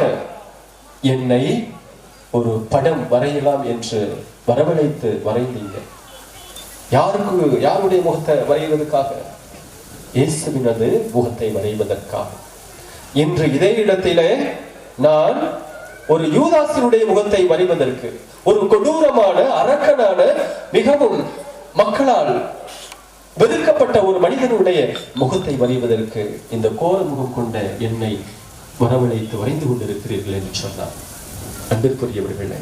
என்னை ஒரு படம் வரையலாம் என்று வரவழைத்து வரைந்தீங்க. யாருடைய முகத்தை வரைவதற்காக? இயேசுவினது முகத்தை வரைவதற்காக. இன்று இதே இடத்திலே நான் ஒரு யூதாசினுடைய முகத்தை வரைவதற்கு, ஒரு கொடூரமான அரக்கனான, மிகவும் மக்களால் வெறுக்கப்பட்ட ஒரு மனிதனுடைய முகத்தை வரைவதற்கு இந்த கோர முகம் கொண்ட என்னை வரவழைத்து வரைந்து கொண்டிருக்கிறீர்கள் என்று சொன்னார். அன்பிற்குரியவர்களே,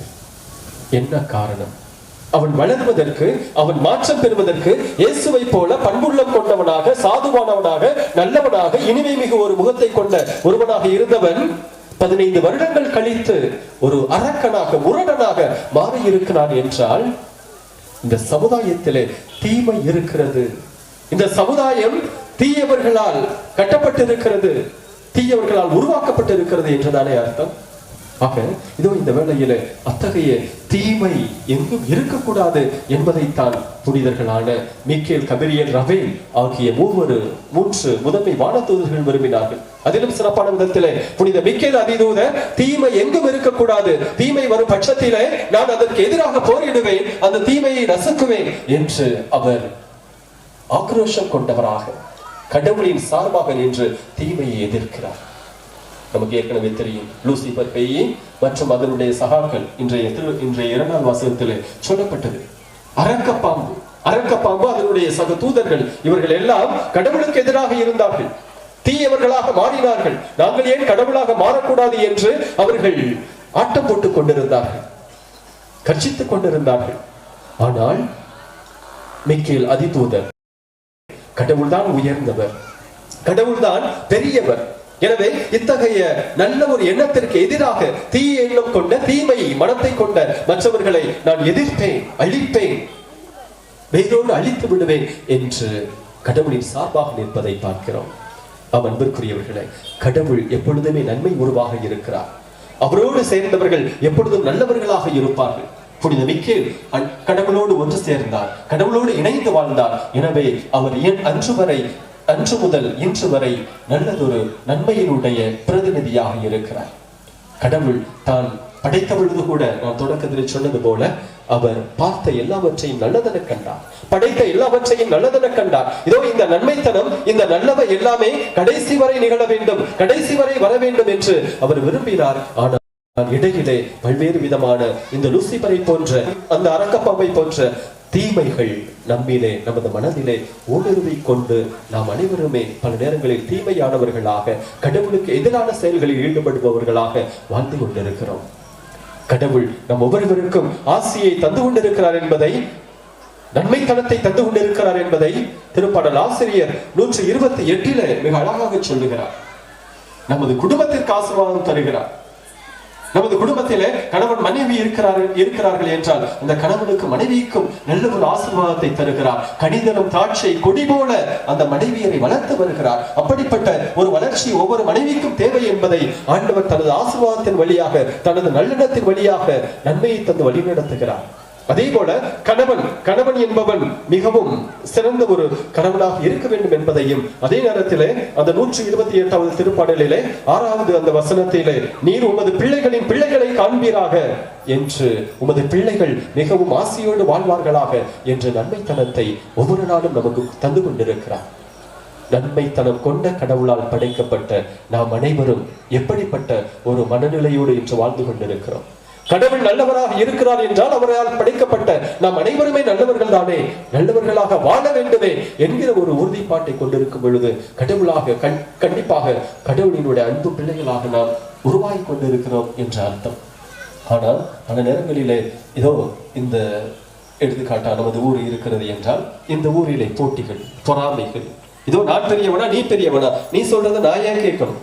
என்ன காரணம்? அவன் வளர்வதற்கு, அவன் மாற்றம் பெறுவதற்கு இயேசுவை போல பண்புள்ளம் கொண்டவனாக, சாதுவானவனாக, நல்லவனாக, இனிமை மிகு ஒரு முகத்தை கொண்ட ஒருவனாக இருந்தவன் 15 வருடங்கள் கழித்து ஒரு அரக்கனாக, முரடனாக மாறி இருக்கிறான் என்றால், இந்த சமுதாயத்திலே தீமை இருக்கிறது. இந்த சமுதாயம் தீயவர்களால் கட்டப்பட்டிருக்கிறது, தீயவர்களால் உருவாக்கப்பட்டிருக்கிறது என்றுதானே அர்த்தம். ஆக இதோ இந்த வேளையில அத்தகைய தீமை எங்கும் இருக்கக்கூடாது என்பதைத்தான் புனிதர்களான மீக்கேல், கபிரியேல், ரவேல் ஆகிய 3 முதன்மை வானதூதர்கள் விரும்பினார்கள். அதிலும் சிறப்பான விதத்திலே புனித மீக்கேல் அதிதூதர், தீமை எங்கும் இருக்கக்கூடாது, தீமை வரும் பட்சத்திலே நான் அதற்கு எதிராக போரிடுவேன், அந்த தீமையை நசுக்குவேன் என்று அவர் ஆக்ரோஷம் கொண்டவராக கடவுளின் சார்பாக நின்று தீமையை எதிர்க்கிறார். நமக்கு ஏற்கனவே தெரியும். லூசிபர் பேய் மற்றும் அதனுடைய சகாக்கள் இன்றைய 2ஆம் வாசகத்திலே சொல்லப்பட்டது. அரக்கப்பாம்பு அதனுடைய சக தூதர்கள், இவர்கள் எல்லாம் கடவுளுக்கு எதிராக இருந்தார்கள், தீயவர்களாக மாறினார்கள். நாங்கள் ஏன் கடவுளாக மாறக்கூடாது என்று அவர்கள் ஆட்டம் போட்டுக் கொண்டிருந்தார்கள், கர்ஜித்துக் கொண்டிருந்தார்கள். ஆனால் மிக்கேல் அதிதூதர், கடவுள்தான் உயர்ந்தவர், கடவுள்தான் பெரியவர். எனவே இத்தகைய நல்ல ஒரு எண்ணத்திற்கு எதிராக தீய எண்ணம் கொண்ட, தீமை மனத்தை கொண்ட மற்றவர்களை நான் எதிர்ப்பேன், அழிப்பேன், வேரோடு அழித்து விடுவேன் என்று கடவுளின் சார்பாக நிற்பதை பார்க்கிறோம். அன்பிற்குரியவர்களே, கடவுள் எப்பொழுதுமே நன்மை உருவாக இருக்கிறார். அவரோடு சேர்ந்தவர்கள் எப்பொழுதும் நல்லவர்களாக இருப்பார்கள். புனித மிக்கேல் கடவுளோடு ஒன்று சேர்ந்தார், கடவுளோடு இணைந்து வாழ்ந்தார். எனவே அவர் அன்று முதல் இன்று வரை நல்லதொரு நன்மையினுடைய பிரதிநிதியாக இருக்கிறார். கடவுள் தான் படைத்த பொழுது கூட நான் தொடக்கத்தில் சொன்னது போல அவர் பார்த்த எல்லாவற்றையும் நல்லதென கண்டார், படைத்த எல்லாவற்றையும் நல்லதென கண்டார். இதோ இந்த நன்மைத்தனம், இந்த நல்லவை எல்லாமே கடைசி வரை நிகழ வேண்டும், கடைசி வரை வர வேண்டும் என்று அவர் விரும்பினார். ஆனால் இடையிலே பல்வேறு விதமான இந்த லூசிபரை போன்ற, அந்த அரக்கப்பாம்பை போன்ற தீமைகள் நம்மிலே, நமது மனதிலே ஊடுருவி கொண்டு நாம் அனைவருமே பல நேரங்களில் தீமையானவர்களாக, கடவுளுக்கு எதிரான செயல்களில் ஈடுபடுபவர்களாக வாழ்ந்து கொண்டிருக்கிறோம். கடவுள் நம் ஒவ்வொருவருக்கும் ஆசியை தந்து கொண்டிருக்கிறார் என்பதை, நன்மைத்தனத்தை தந்து கொண்டிருக்கிறார் என்பதை திருப்பாடல் ஆசிரியர் 128 மிக அழகாக சொல்லுகிறார். நமது குடும்பத்திற்கு ஆசீர்வாதம் தருகிறார். நமது குடும்பத்திலே கணவன் மனைவி இருக்கிறார்கள் என்றால் அந்த கணவனுக்கு மனைவிக்கும் நல்ல ஒரு ஆசீர்வாதத்தை தருகிறார். கனிதரும் திராட்சை கொடி போல அந்த மனைவியரை வளர்த்து வருகிறார். அப்படிப்பட்ட ஒரு வளர்ச்சி ஒவ்வொரு மனைவிக்கும் தேவை என்பதை ஆண்டவர் தனது ஆசீர்வாதத்தின் வழியாக, தனது நல்லெண்ணத்தின் வழியாக நன்மையை தந்து வழிநடத்துகிறார். அதே போல கணவன் என்பவன் மிகவும் சிறந்த ஒரு கணவனாக இருக்க வேண்டும் என்பதையும், அதே நேரத்திலே அந்த 128வது திருப்பாடலிலே 6வது அந்த வசனத்திலே, நீர் உமது பிள்ளைகளின் பிள்ளைகளை காண்பீராக என்று, உமது பிள்ளைகள் மிகவும் ஆசையோடு வாழ்வார்களாக என்று நன்மைத்தனத்தை ஒவ்வொரு நாளும் நமக்கு தந்து கொண்டிருக்கிறார். நன்மைத்தனம் கொண்ட கடவுளால் படைக்கப்பட்ட நாம் அனைவரும் எப்படிப்பட்ட ஒரு மனநிலையோடு இன்று வாழ்ந்து கொண்டிருக்கிறோம்? கடவுள் நல்லவராக இருக்கிறார் என்றால் அவரால் படைக்கப்பட்ட நாம் அனைவருமே நல்லவர்கள் தானே, நல்லவர்களாக வாழ வேண்டுமே என்கிற ஒரு உறுதிப்பாட்டை கொண்டிருக்கும் பொழுது கடவுளாக கண்டிப்பாக கடவுளினுடைய அன்பு பிள்ளைகளாக நாம் உருவாகி கொண்டிருக்கிறோம் என்ற அர்த்தம். ஆனால் பல நேரங்களிலே இதோ இந்த எடுத்துக்காட்டா நமது ஊர் இருக்கிறது என்றால் இந்த ஊரிலே போட்டிகள், பொறாமைகள், இதோ நான் பெரியவனா நீ பெரியவனா, நீ சொல்றதை நான் ஏன் கேட்கணும்?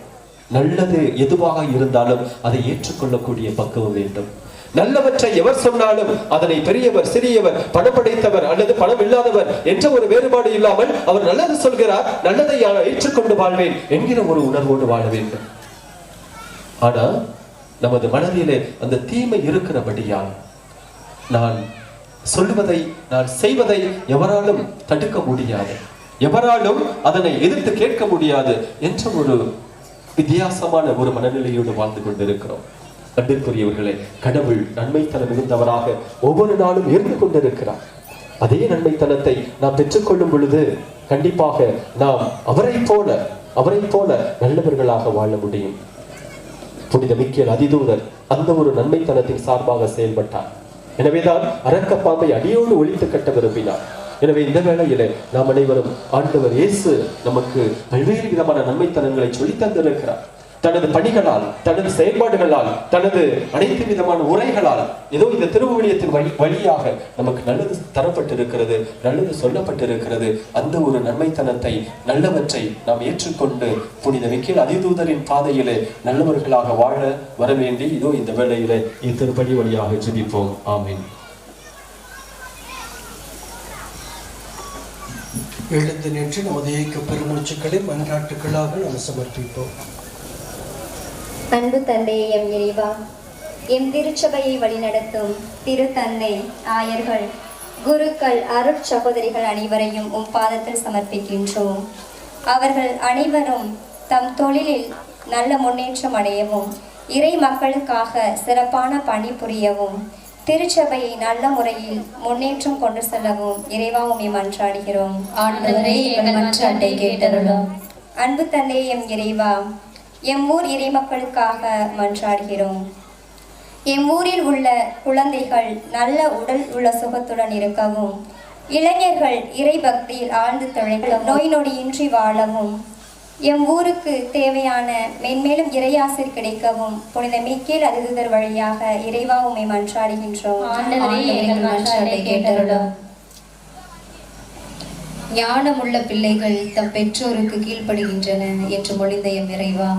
நல்லது எதுவாக இருந்தாலும் அதை ஏற்றுக்கொள்ளக்கூடிய பக்குவம் வேண்டும். நல்லவற்றை எவர் சொன்னாலும் அதனை பெரியவர், சிறியவர், பணம் படைத்தவர் அல்லது பணம் இல்லாதவர் என்ற ஒரு வேறுபாடு இல்லாமல் அவர் நல்லது சொல்கிறார், நல்லதை ஏற்றுக்கொண்டு வாழ்வேன் என்கிற ஒரு உணர்வோடு வாழ வேண்டும். ஆனால் நமது மனதிலே அந்த தீமை இருக்கிறபடியால் நான் சொல்லுவதை, நான் செய்வதை எவராலும் தடுக்க முடியாது, எவராலும் அதனை எதிர்த்து கேட்க முடியாது என்ற ஒரு வித்தியாசமான ஒரு மனநிலையோடு வாழ்ந்து கொண்டிருக்கிறோம். அன்பிற்குரியவர்களே, கடவுள் நன்மைத்தனம் மிகுந்தவராக ஒவ்வொரு நாளும் இருந்து கொண்டிருக்கிறார். அதே நன்மைத்தனத்தை நாம் பெற்றுக்கொள்ளும் பொழுது கண்டிப்பாக நாம் அவரை போல நல்லவர்களாக வாழ முடியும். புனித மிக்கேல் அதிதூதர் அந்த ஒரு நன்மைத்தனத்தின் சார்பாக செயல்பட்டார். எனவேதான் அரக்கப்பாம்பை அடியோடு ஒழித்து கட்ட விரும்பினார். எனவே இந்த வேளையிலே நாம் அனைவரும் ஆண்டவர் இயேசு நமக்கு பல்வேறு விதமான நன்மைத்தனங்களை சொல்லி தந்திருக்கிறார். தனது பணிகளால், தனது செயல்பாடுகளால், தனது அனைத்து விதமான உரைகளால் ஏதோ இந்த திருவிழியத்தின் வழியாக நமக்கு நல்லது தரப்பட்டிருக்கிறது, நல்லது சொல்லப்பட்டிருக்கிறது. அந்த ஒரு நன்மைத்தனத்தை, நல்லவற்றை நாம் ஏற்றுக்கொண்டு புனித மிக்கேல் அதிதூதரின் பாதையிலே நல்லவர்களாக வாழ வர வேண்டி இதோ இந்த வேளையிலே இத்திருப்பலி வழியாக ஜெபிப்போம். ஆமீன். எழுந்து நின்று நமது இயக்க பெருமூச்சுக்களை மன்றாட்டுகளாக நாம் சமர்ப்பிப்போம். அன்பு தந்தையே, எம் இறைவா, எம் திருச்சபையை வழிநடத்தும் திரு தந்தை, ஆயர்கள், குருக்கள், அருட்சகோதரிகள் அனைவரையும் உம் பாதத்தில் சமர்ப்பிக்கின்றோம். அவர்கள் அனைவரும் தம் தொழிலில் நல்ல முன்னேற்றம் அடையவும், இறை மக்களுக்காக சிறப்பான பணி புரியவும், திருச்சபையை நல்ல முறையில் முன்னேற்றம் கொண்டு செல்லவும் இறைவா உம்மை மன்றாடுகிறோம். ஆண்டவரே, எங்கள் மன்றாட்டை கேட்டருளும். அன்பு தந்தையே, எம் இறைவா, எம் ஊர் இறைமக்களுக்காக மன்றாடுகிறோம். எம் ஊரில் உள்ள குழந்தைகள் நல்ல உடல் உள்ள சுகத்துடன் இருக்கவும், இளைஞர்கள் இறை பக்தியில் ஆழ்ந்து திளைக்கவும், நோய் நொடியின்றி வாழவும், எம் ஊருக்கு தேவையான மென்மேலும் இறையாசிர் கிடைக்கவும் புனித மிக்கேல் அதிதூதர் வழியாக இறைவா உம்மை மன்றாடுகின்றோம். ஆண்டவரே, எங்கள் மன்றாட்டை கேட்டருளும். ஞானமுள்ள பிள்ளைகள் தம் பெற்றோருக்கு கீழ்ப்படுகின்றன என்று மொழிந்த எம் இறைவா,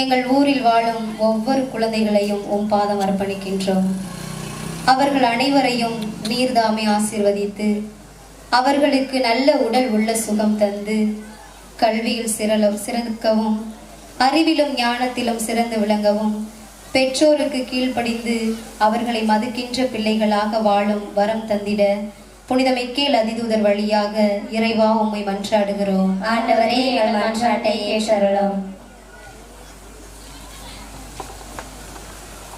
எங்கள் ஊரில் வாழும் ஒவ்வொரு குழந்தைகளையும் உம் பாதம் அர்ப்பணிக்கின்றோம். அவர்கள் அனைவரையும் நீர்தாமே ஆசீர்வதித்து அவர்களுக்கு நல்ல உடல் உள்ள சுகம் தந்து கல்வியில் சிறக்கவும், அறிவிலும் ஞானத்திலும் சிறந்து விளங்கவும், பெற்றோருக்கு கீழ்ப்படிந்து அவர்களை மதிக்கின்ற பிள்ளைகளாக வாழும் வரம் தந்திட புனித மிக்கேல் அதிதூதர் வழியாக இறைவா உம்மை மன்றாடுகிறோம். ஆண்டவரே, எங்கள் மன்றாட்டை கேட்டருளும்.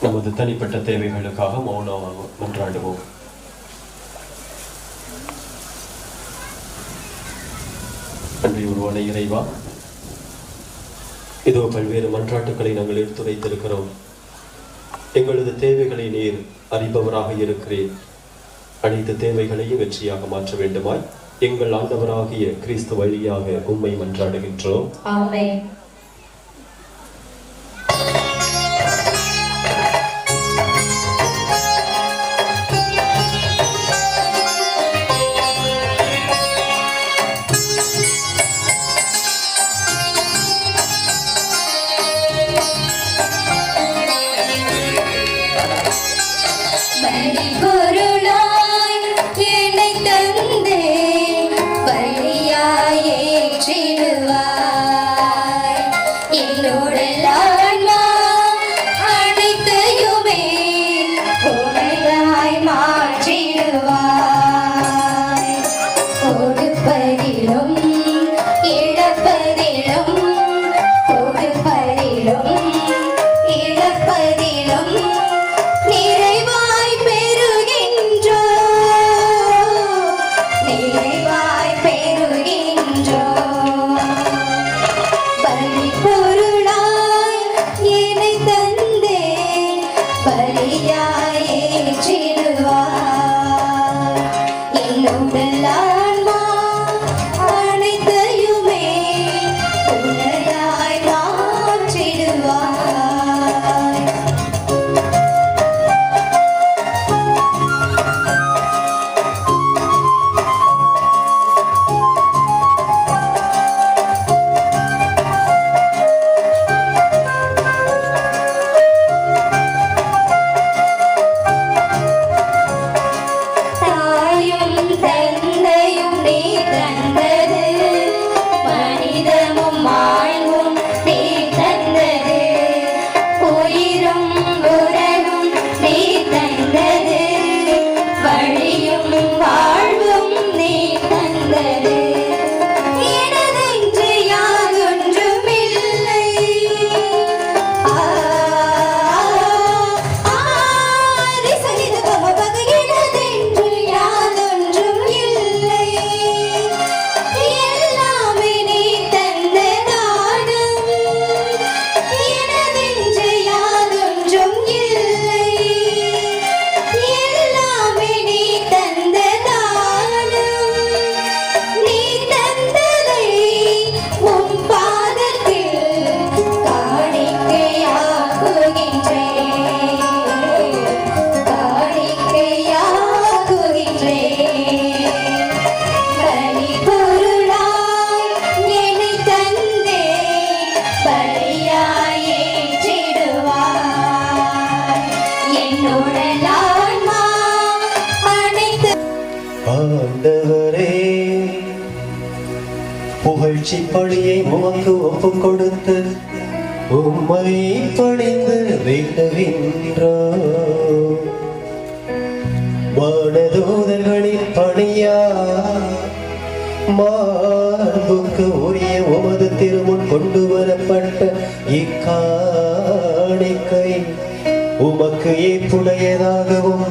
நமது தனிப்பட்ட தேவைகளுக்காக மௌனமாக மன்றாடுவோம். நன்றி உருவான இறைவா, இதோ பல்வேறு மன்றாட்டுக்களை நாங்கள் எடுத்துரைத்திருக்கிறோம். எங்களது தேவைகளை நீர் அறிபவராக இருக்கிறேன். அனைத்து தேவைகளையும் வெற்றியாக மாற்ற வேண்டுமாய் எங்கள் ஆண்டவராகிய கிறிஸ்து வழியாக உம்மை மன்றாடுகின்றோம். ஆமென். ஆண்டவரே, புகழ்ச்சி பழியை உமக்கு ஒப்பு கொடுத்து உம்மை பணிந்து வேண்டுகின்றோம். வானதூதர்களின் பணியா மாண்புக்கு உரிய உமது திருமுன் கொண்டு வரப்பட்ட இக்காணிக்கை உமக்கு ஏற்புடையதாகவும்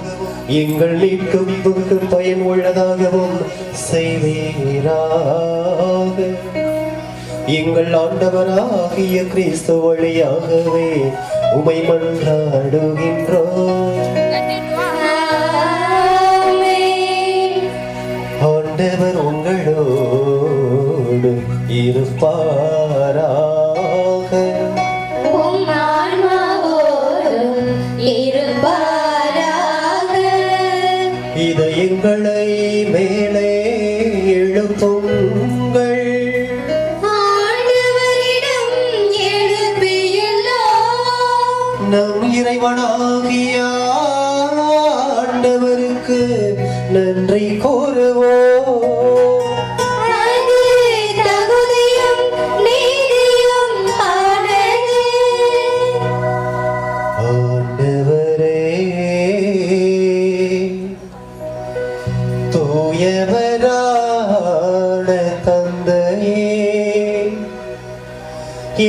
எங்கள் மீட்புக்கு பயன் உள்ளதாகவும் செய்வீராக. எங்கள் ஆண்டவராகிய கிறிஸ்து வழியாகவே உமை மன்றாடுகின்றோம். ஆண்டவர் உங்களோடு இருப்பாராக. இதயங்களை மேலே எழுப்புங்கள். நம் இறைவனாகிய ஆண்டவருக்கு நன்றி கூறுவோம். ஆண்டவரே தூயவரான தந்தையே,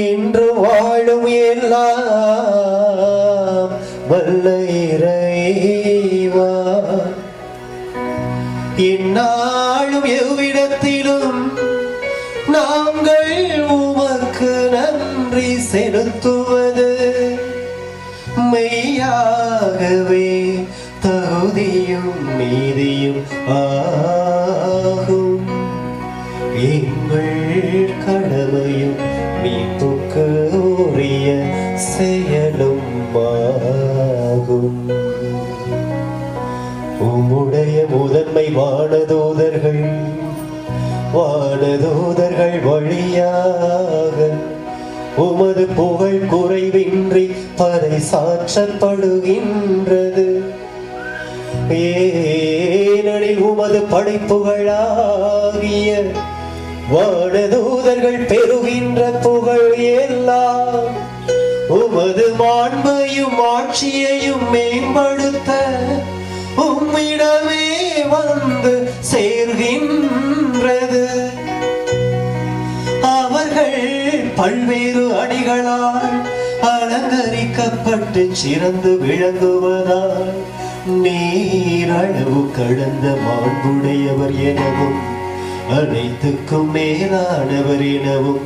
என்று வாழும் எல்லாம் வல்ல இறைவா, இந்நாளும் எவ்விடத்திலும் நாங்கள் உமக்கு நன்றி செலுத்துவது மெய்யாகவே தகுதியும் நீதியும் ஆகும். எங்கள் கடமையும் மீட்புக்கு உரிய செயலும் ஆகும். உம்முடைய முதன்மை வானதூதர்கள் வழியாக உமது புகழ் குறைவின்றி பறைசாற்றப்படுகின்றது. ஏனெனில் உமது படைப்புகளாகிய வானதூதர்கள் பெறுகின்ற புகழ் எல்லாம் உமது மாண்பையும் ஆட்சியையும் மேம்படுத்த உம்மிடமே வந்து சேர்கின்றது. அவர்கள் பல்வேறு அணிகளால் அலங்கரிக்கப்பட்டு சிறந்து விளங்குவதால் நீர் அளவு கடந்த மாண்புடையவர் எனவும் அனைத்துக்கும் மேலானவர் எனவும்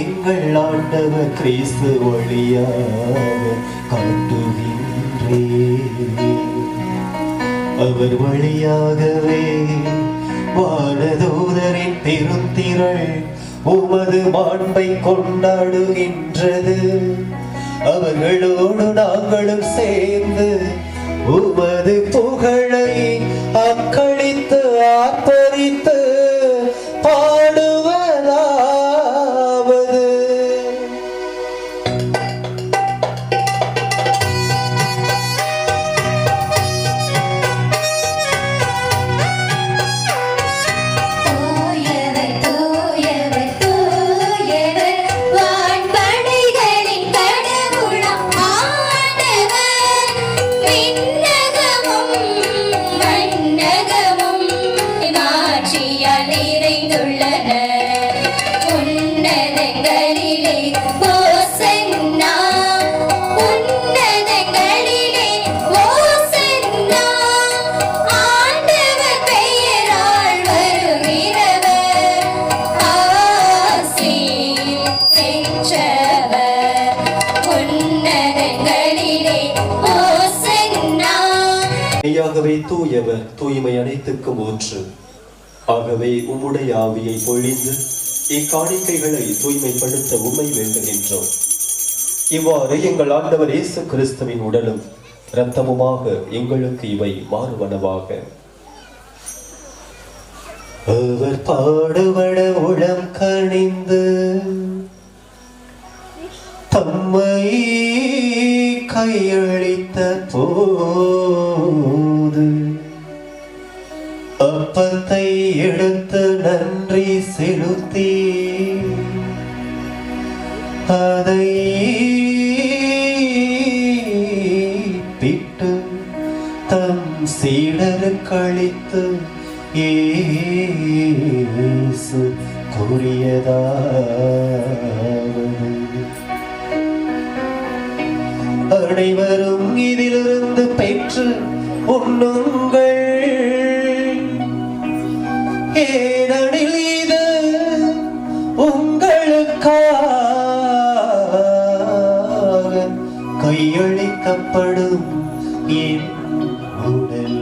எங்கள் ஆண்டவர் கிறிஸ்து வழியாக காட்டுகின்றேன். அவர் வழியாகவே வானதூதரின் பெருந்திரள் உமது மாண்பை கொண்டாடுகின்றது. அவர்களோடு நாங்களும் சேர்ந்து உமது புகழை அக்களித்து ஆர்ப்பரித்து பாடுவதாவது. மெய்யாகவே தூயவர், தூய்மை அனைத்துக்கும் ஊற்று. ஆகவே உம்முடைய ஆவியை பொழிந்து இக்காணிக்கைகளை தூய்மைப்படுத்த உம்மை வேண்டுகின்றோம். இவ்வாறு எங்கள் ஆண்டவர் இயேசு கிறிஸ்துவின் உடலும் இரத்தமுமாக எங்களுக்கு இவை மாறுவனவாக. அவர் பாடுபட உளம் கனிந்து தம்மை கையளித்த போது அப்பத்தை எடுத்து நன்றி செலுத்தி அதை பிட்டு தம் சீடருக்கு அளித்து இயேசு கூறியதாவது, அனைவரும் இதிலிருந்து பெற்று உண்ணுங்கள், ஏனெனில் இது உங்களுக்காக என் உடல்.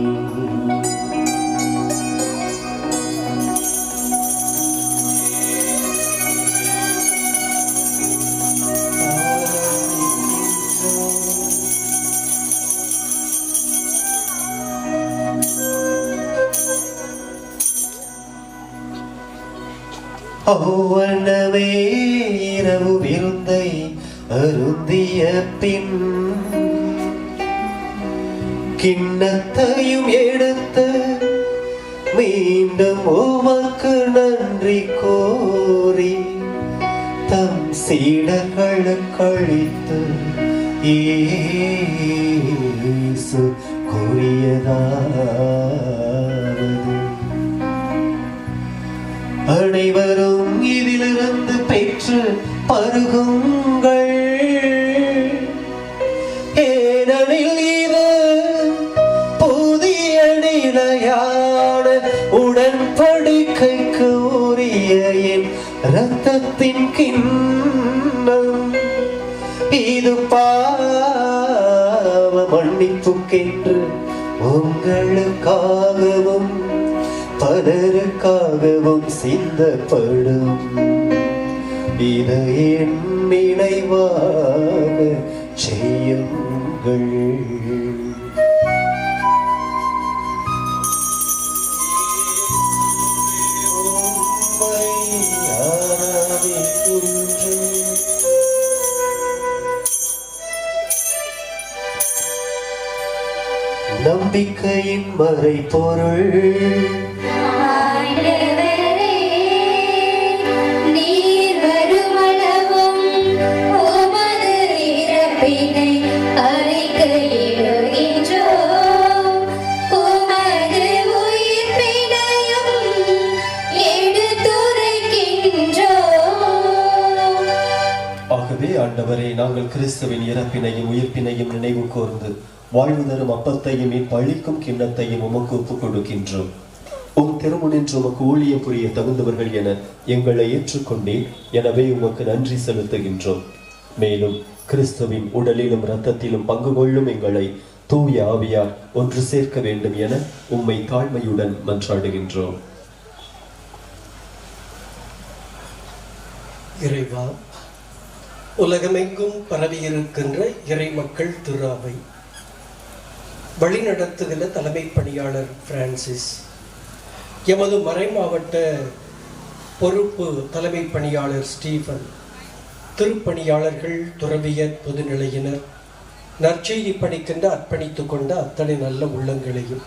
அவ்வண்ணமே இரவு விருந்தை அருந்திய பின் கிண்ணத்தையும் எடுத்து மீண்டும் உமக்கு நன்றி கோரி தம் சீடர்களுக்கு அளித்து இயேசு கூறியதாவது, அனைவரும் இதிலிருந்து பெற்று பருகுங்கள், ஏனெனில் இது புதிய நிலையான உடன்படிக்கைக்கு உரிய என் இரத்தத்தின் கிண்ணம். இது பாவ மன்னிப்புக்கென்று உங்களுக்காகவும் பலருக்காகவும் சிந்தப்படும். இதை என் நினைவாக செய்யுங்கள். உம்மை ஆராதிக்கின்றேன். நம்பிக்கையின் மறைபொருள் நீர் வருமளவும் உமது இறப்பினை அறிக்கையிடுகின்றோம், உமது உயிர்ப்பினையும் எடுத்துரைக்கின்றோம். ஆகவே ஆண்டவரே, நாங்கள் கிறிஸ்துவின் இறப்பினையும் உயிர்ப்பினையும் நினைவு கூர்ந்து வாழ்வு தரும் அப்பத்தையும் பழிக்கும் கிண்ணத்தையும் உமக்கு ஒப்புக் கொடுக்கின்றோம். உம் திருமுனின்று உமக்கு ஊழியம் புரிய தகுந்தவர்கள் என எங்களை ஏற்றுக்கொண்டேன். எனவே உமக்கு நன்றி செலுத்துகின்றோம். மேலும் கிறிஸ்துவின் உடலிலும் இரத்தத்திலும் பங்கு கொள்ளும் எங்களை தூய ஆவியார் ஒன்று சேர்க்க வேண்டும் என உம்மை தாழ்மையுடன் மன்றாடுகின்றோம். இறைவா, உலகமெங்கும் பரவியிருக்கின்ற இறை மக்கள் திருவை வழிநடத்துகிற தலைமை பணியாளர் பிரான்சிஸ், எமது மறைமாவட்ட பொறுப்பு தலைமை பணியாளர் ஸ்டீஃபன், திருப்பணியாளர்கள், துறவியர், பொதுநிலையினர், நற்செய்தி படிக்கின்ற அர்ப்பணித்துக் கொண்ட அத்தனை நல்ல உள்ளங்களையும்,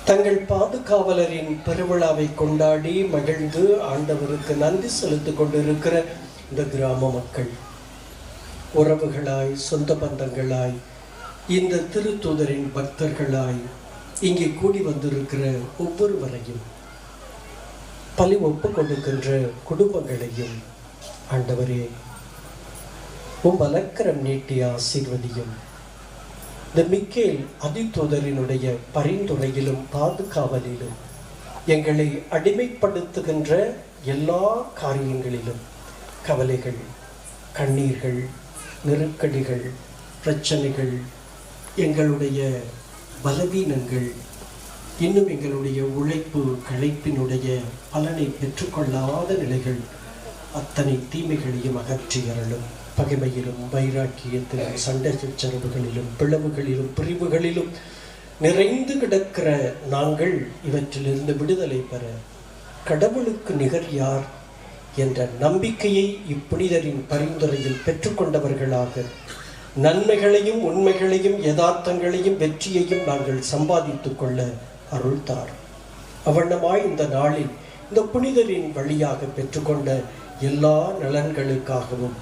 தங்கள் பாதுகாவலரின் பெருவிழாவை கொண்டாடி மகிழ்ந்து ஆண்டவருக்கு நன்றி செலுத்திக் கொண்டிருக்கிற இந்த கிராம மக்கள், உறவுகளாய், சொந்த பந்தங்களாய், இந்த திருத்தூதரின் பக்தர்களாய் இங்கே கூடி வந்திருக்கிற ஒவ்வொருவரையும், பலி ஒப்பு கொடுக்கின்ற குடும்பங்களையும் ஆண்டவரே உம் வலக்கரம் நீட்டி ஆசீர்வதியும். இந்த மிக்கேல் அதிதூதரினுடைய பரிந்துரையிலும் பாதுகாவலிலும் எங்களை அடிமைப்படுத்துகின்ற எல்லா காரியங்களிலும் கவலைகள், கண்ணீர்கள், நெருக்கடிகள், பிரச்சனைகள், எங்களுடைய பலவீனங்கள், இன்னும் எங்களுடைய உழைப்பு களைப்பினுடைய பலனை பெற்றுக்கொள்ளாத நிலைகள், அத்தனை தீமைகளையும் அகற்றியறலும். பகைமையிலும் வைராக்கியத்திலும் சண்டை சச்சரவுகளிலும் பிளவுகளிலும் பிரிவுகளிலும் நிறைந்து கிடக்கிற நாங்கள் இவற்றிலிருந்து விடுதலை பெற கடவுளுக்கு நிகர் யார் என்ற நம்பிக்கையை இப்புனிதரின் பரிந்துரையில் பெற்றுக்கொண்டவர்களாக நன்மைகளையும் உண்மைகளையும் யதார்த்தங்களையும் வெற்றியையும் நாங்கள் சம்பாதித்துக் கொள்ள அருள்தார். அவண்ணமாய் இந்த நாளில் இந்த புனிதரின் வழியாக பெற்றுக்கொண்ட எல்லா நலன்களுக்காகவும்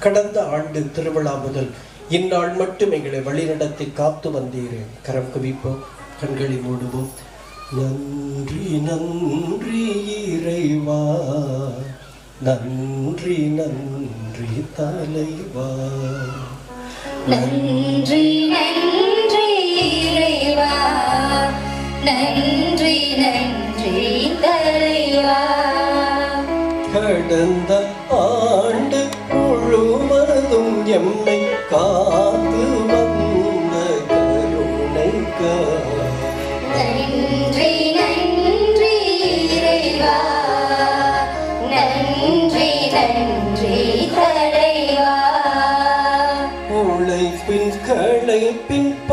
கடந்த ஆண்டு திருவிழா முதல் இந்நாள் மட்டும் எங்களை வழிநடத்தி காத்து வந்தீரே. கரம் குவிப்போம், கண்களை மூடுவோம். நன்றி நன்றி இறைவா, நன்றி நன்றி தலைவா, நன்றி நன்றி இறைவா, நன்றி நன்றி தலைவா. கடந்த ஆண்டு முழுவதும் எம்மை காத்து வந்த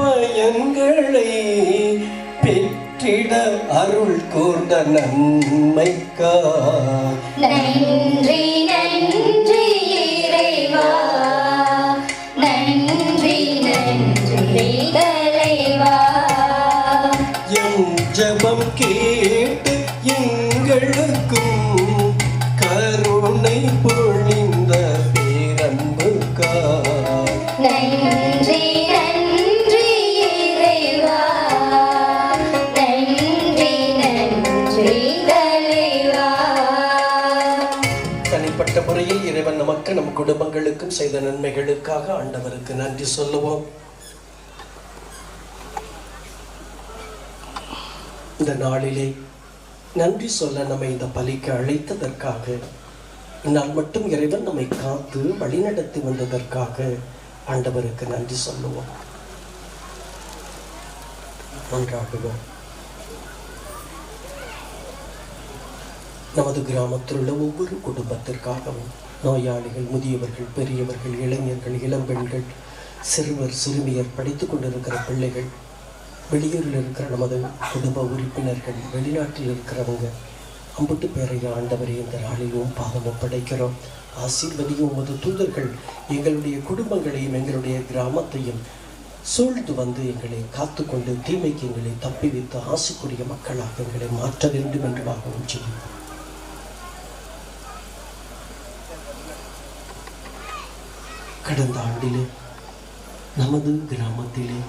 பயன்களை பெற்றிட அருள் கூர்ந்த நன்மைக்காய் நன்றி நன்றி இறைவா, நன்றி நன்றி தலைவா. என் ஜெபம் கேட்டு எங்களுக்கும் கருணை பொழிந்த பேரன்புக்காய் நன்றி நன்றி இறைவா, நன்றி நன்றி தலைவா. தனிப்பட்ட முறையில் இறைவன் நமக்கு நம் குடும்பங்களுக்கும் செய்த நன்மைகளுக்காக ஆண்டவருக்கு நன்றி சொல்லுவோம். இந்த நாளிலே நன்றி சொல்ல நம்மை இந்த பலிக்கு அழைத்ததற்காக, இந்நாள் மட்டும் இறைவன் நம்மை காத்து வழிநடத்தி வந்ததற்காக ஆண்டவருக்கு நன்றி சொல்லுவோம். மன்றாடுவோம். நமது கிராமத்தில் உள்ள ஒவ்வொரு குடும்பத்திற்காகவும் நோயாளிகள், முதியவர்கள், பெரியவர்கள், இளைஞர்கள், இளம்பெண்கள், சிறுவர், சிறுமியர், படித்துக் கொண்டிருக்கிற பிள்ளைகள், வெளியூரில் இருக்கிற நமது குடும்ப உறுப்பினர்கள், வெளிநாட்டில் இருக்கிறவங்க அம்புட்டு பேரைய ஆண்டவரை இந்த நாளிலும் பாதம் ஒப்படைக்கிறோம். ஆசீர்வதியும் உமது தூதர்கள் எங்களுடைய குடும்பங்களையும் எங்களுடைய கிராமத்தையும் சூழ்ந்து வந்து எங்களை காத்து கொண்டு தீமைக்கு எங்களை தப்பி வைத்து ஆசைக்குரிய மக்களாக எங்களை மாற்ற வேண்டும் என்று நாங்கள் செய்வோம். கடந்த ஆண்டிலே நமது கிராமத்திலே,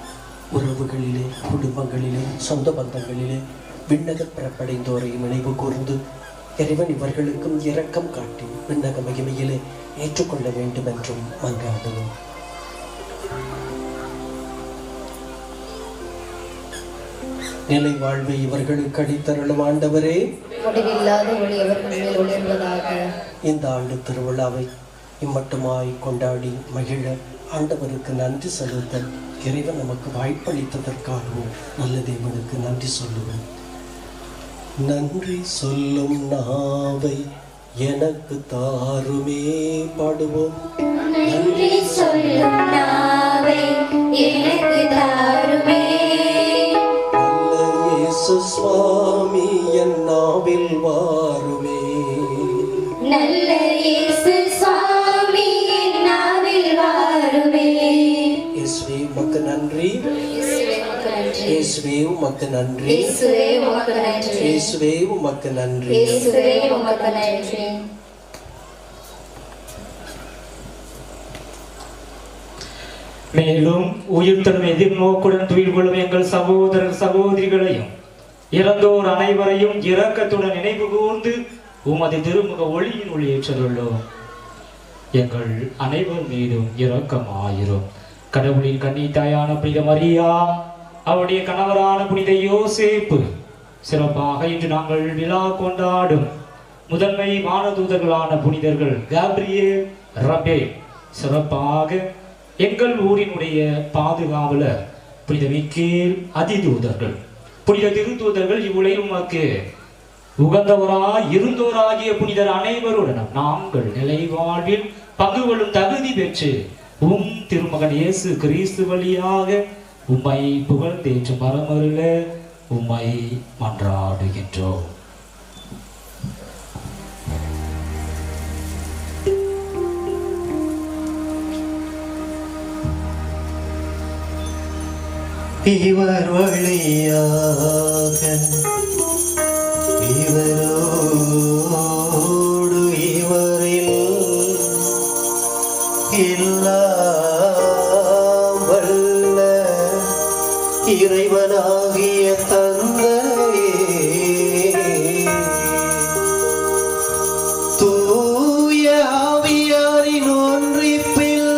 உறவுகளிலே, குடும்பங்களிலே, சொந்த பந்தங்களிலே விண்ணக பிறப்படைந்தோரை நினைவு கூர்ந்து இறைவன் இவர்களுக்கும் இரக்கம் காட்டி விண்ணக மகிமையிலே ஏற்றுக்கொள்ள வேண்டும் என்றும் மன்றாடுவோம். நிலை வாழ்வை இவர்களுக்கு அளித்தருளும் ஆண்டவரே, முடிவில்லாத ஒளி அவர்கள் மேல் ஒளிர்வதாக. இந்த ஆண்டு திருவிழாவை இம்மட்டுமாய் கொண்டாடி மகிழ ஆண்டவருக்கு நன்றி செலுத்த இறைவன் நமக்கு வாய்ப்பளித்ததற்காகவும் நல்ல தேவனுக்கு நன்றி சொல்லுவோம். நன்றி சொல்லும் நாவை எனக்கு தாருமே பாடுவோம். நன்றி சொல்லும் நாவை எனக்கு தாருமே. நல்ல இயேசு சுவாமி என் நாவில் வாருமே. நல்ல இயேசு சுவாமி என் நாவில் வாருமே. இயேசுவே உமக்கு நன்றி, இயேசுவே உமக்கு நன்றி, இயேசுவே உமக்கு நன்றி, இயேசுவே உமக்கு நன்றி. இயேசுவே உமக்கு நன்றி. மேலும் உயிர்த்தலும் எதிர்நோக்குடன் துயில் கொள்ளும் எங்கள் சகோதரர் சகோதரிகளையும் இறந்தோர் அனைவரையும் இரக்கத்துடன் நினைவு கூர்ந்து உமது திருமுக ஒளியின் ஒளி ஏற்றலுள்ளோம். எங்கள் அனைவர் மீதும் இரக்கமாயிரும். கடவுளின் கன்னி தாயான புனித மரியா, அவருடைய கணவரான புனித யோசேப்பு, சிறப்பாக இன்று நாங்கள் விழா கொண்டாடும் முதன்மை வானதூதர்களான புனிதர்கள் கேப்ரியேல், ரபேல், சிறப்பாக எங்கள் ஊரினுடைய பாதுகாவலர் புனித மிக்கேல், அதிதூதர்கள், புனித திருத்தூதர்கள், இவ்வுலகில் உமக்கு உகந்தவராய் இருந்தோராகிய புனிதர் அனைவருடனும் நாங்கள் நிலை வாழ்வில் பங்கு கொள்ளும் தகுதி பெற்று திருமகன் இயேசு கிறிஸ்து வழியாக உம்மை புகழ்ந்தேற்று மரமருள உம்மை மன்றாடுகின்றோம். இவர் வழியாக இவரோடு இவரில் எல்லாம் வல்ல இறைவனாகிய தந்தையே, தூய ஆவியாரின் ஒன்றிப்பில்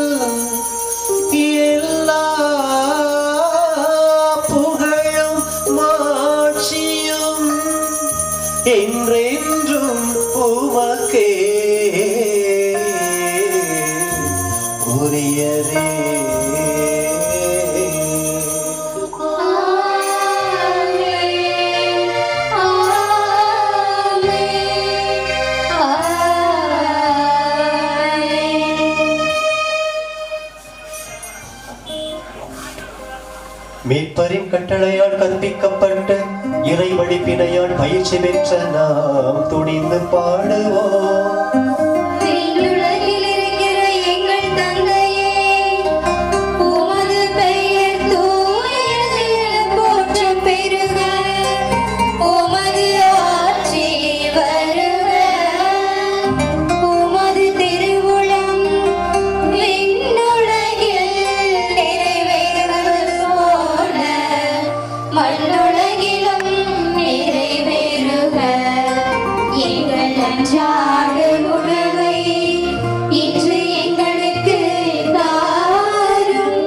எல்லா புகழும் மாட்சியும் என்றென்றும் உமக்கே உரியதே. மீட்பரின் கட்டளையால் கற்பிக்கப்பட்டு இறை வழிப்பினையால் பயிற்சி பெற்ற நாம் துணிந்து பாடுவோம். விண்ணுலகில் இருக்கிற எங்கள் தந்தையே, உமது பெயர் தூயது என போற்றப் பெறுக. உமது ஆட்சி வருக. உமது திருவுளம் விண்ணுலகில் நிறைவேறுவது போல மண்ணுலகிலும் நிறைவேறுக. எங்கள் அன்றாட உணவை இன்று எங்களுக்கு தாரும்.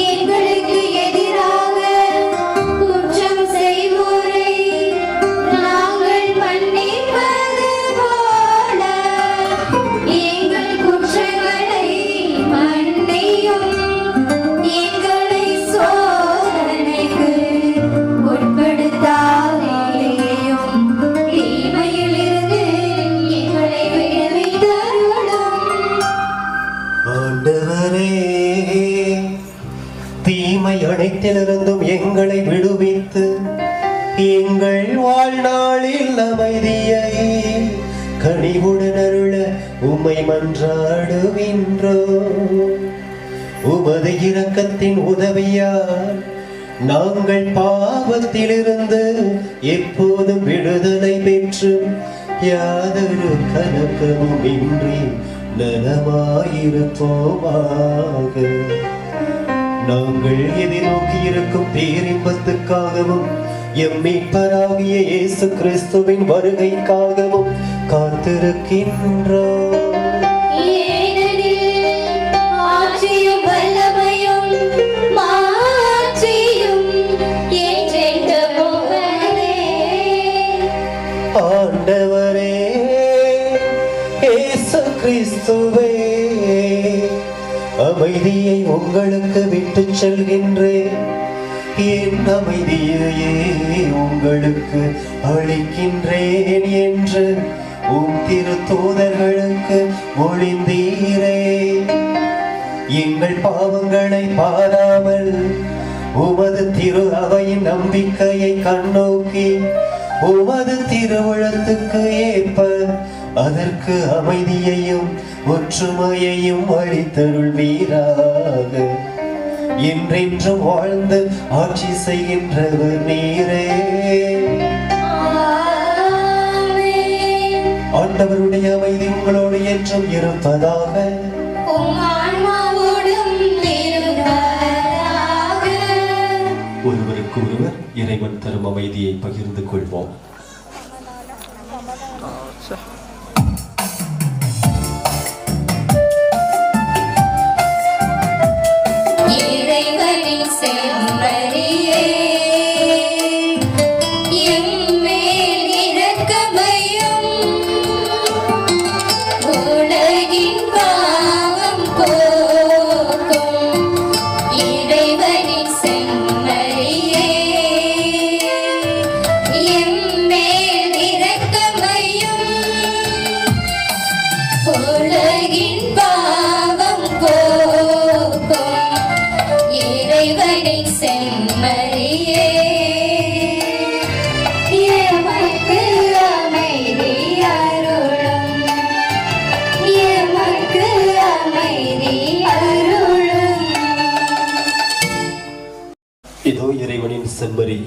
எங்களுக்கு எதிராக குற்றம் செய்வோரை நாங்கள் மன்னிப்பது போல எங்கள் குற்றங்களை மன்னியும். எங்களை சோதனைக்கு உட்படுத்தாதேயும், தீமையிலிருந்து எங்களை விடுவித்தருளும். ஆண்டவரே, தீமை அனைத்திலிருந்தும் எங்களை விடுவித்து எங்கள் வாழ்நாளில் அமைதியை கனிவுடன் அருள உம்மை மன்றாடுகின்றோம். உமது இரக்கத்தின் உதவியால் நாங்கள் பாவத்திலிருந்து எப்போதும் விடுதலை பெற்று யாதொரு கலக்கமும் இன்றி நலமாயிருப்போமாக. நாங்கள் எதிர்நோக்கி இருக்கும் பேரின்பத்துக்காகவும் எம் மீட்பராகிய இயேசு கிறிஸ்துவின் வருகைக்காகவும் காத்திருக்கின்றோம். ஏனெனில் ஆட்சியும் வல்லமையும் மாட்சியும் என்றென்றும் உமதே. ஆண்டவரே இயேசு கிறிஸ்துவே, அமைதியை உங்களுக்கு விட்டுச் செல்கின்றேன், என் அமைதியையே உங்களுக்கு அளிக்கின்றேன் என்று உம் திருத்தூதர்களுக்கு மொழிந்தீரே. எங்கள் பாவங்களை பாராமல் உமது திரு அவையின் நம்பிக்கையை கண்ணோக்கி உமது திருவுளத்துக்கு ஏற்ப அதற்கு அமைதியையும் ஒற்றுமையையும் அளித்தருள்வீராக. என்றென்றும் வாழ்ந்து ஆட்சி செய்கின்றவர் நீரே. ஆண்டவருடைய அமைதி உங்களோடு என்றும் இருப்பதாக. உம் ஆன்மாவோடும் இருப்பதாக. ஒருவருக்கு ஒருவர் இறைவன் தரும் அமைதியை பகிர்ந்து கொள்வோம். இறைவனின் செம்மறியே, எம்மேல் இரக்கமையும். உலகின் பாவம் போக்கும் இறைவனின் செம்மறியே, எம்மேல் இரக்கமையும். உலகின் பாவம் போக்கும் இறைவனின் செம்மறியே, எமக்கு அமைதி அருளும். எமக்கு அமைதி அருளும். இதோ இறைவனின் செம்மறி,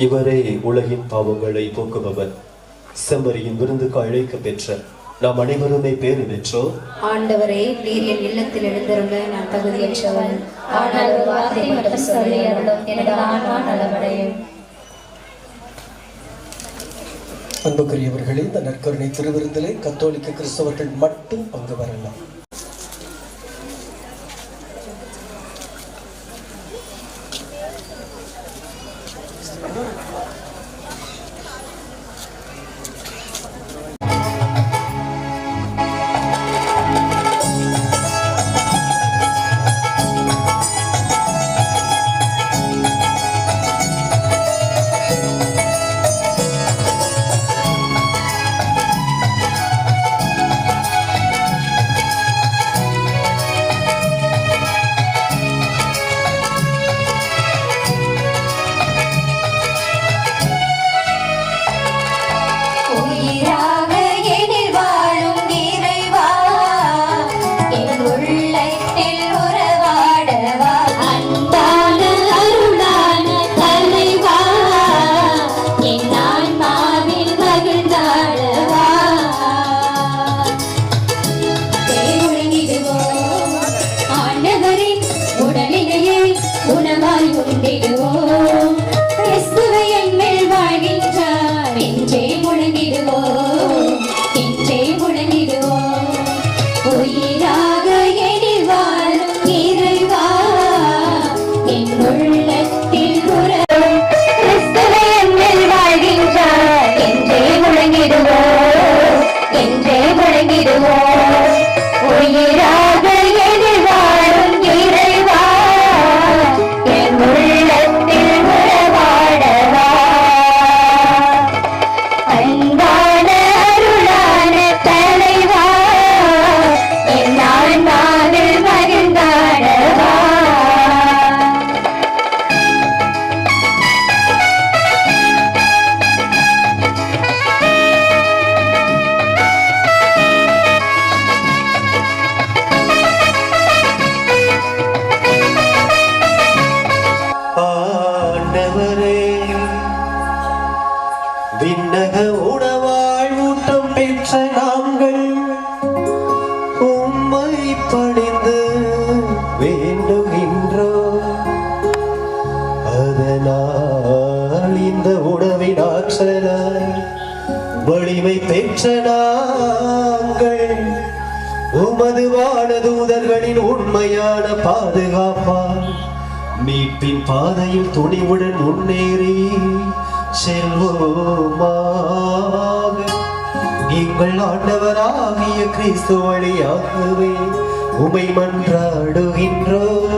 இவரே உலகின் பாவங்களை போக்குபவர். செம்மறியின் விருந்துக்கு அழைக்க பெற்ற நாம் அனைவருமே பேறு பெற்றோம். ஆண்டவரே, நீர் என் இல்லத்தில் எழுந்திருங்க நான் தகுதியற்றவன். ஆனால் ஒரு வார்த்தை மட்டும் சொல்லி அருளும், எனது ஆன்மா நலமடையும். அன்புக்குரியவர்களே, இந்த நற்கருணை திருவிருந்திலே கத்தோலிக்க கிறிஸ்தவர்கள் மட்டும் பங்கு வரலாம். நிறைவாய் உண்டிடுவோம். கிறிஸ்துவை என்மேல் வாழ்கின்றார் என்றே முழங்கிடுவோம், என்றே முழங்கிடுவோம். உயிராக எனில் வாழும் இறைவா என் உள்ளத்தில் உறவும். கிறிஸ்துவை என்மேல் வாழ்கின்றார் என்றே முழங்கிடுவோம், என்றே முழங்கிடுவோம். உயிராக எனில் வாழும் இறைவா என் உள்ளத்தில் உறவாடவா. அன்பான அருளான தலைவா என் ஆன்மாவில் மகிழ்ந்தாடவா. ஆண்டவரே, விண்ணக உணவாய் ஊட்டம் பெற்ற நாங்கள் உம்மை பணிந்து வேண்டுகின்றோம். அதனால் இந்த உணவின் ஆற்றலால் வலிமை பெற்ற நாங்கள் உமது வானதூதர்களின் உண்மையான பாதுகாப்பால் மீட்பின் பாதையில் துணிவுடன் முன்னேறி செல்வோமாக. எங்கள் ஆண்டவராகிய கிறிஸ்து வழியாகவே உமை மன்றாடுகின்றோம்.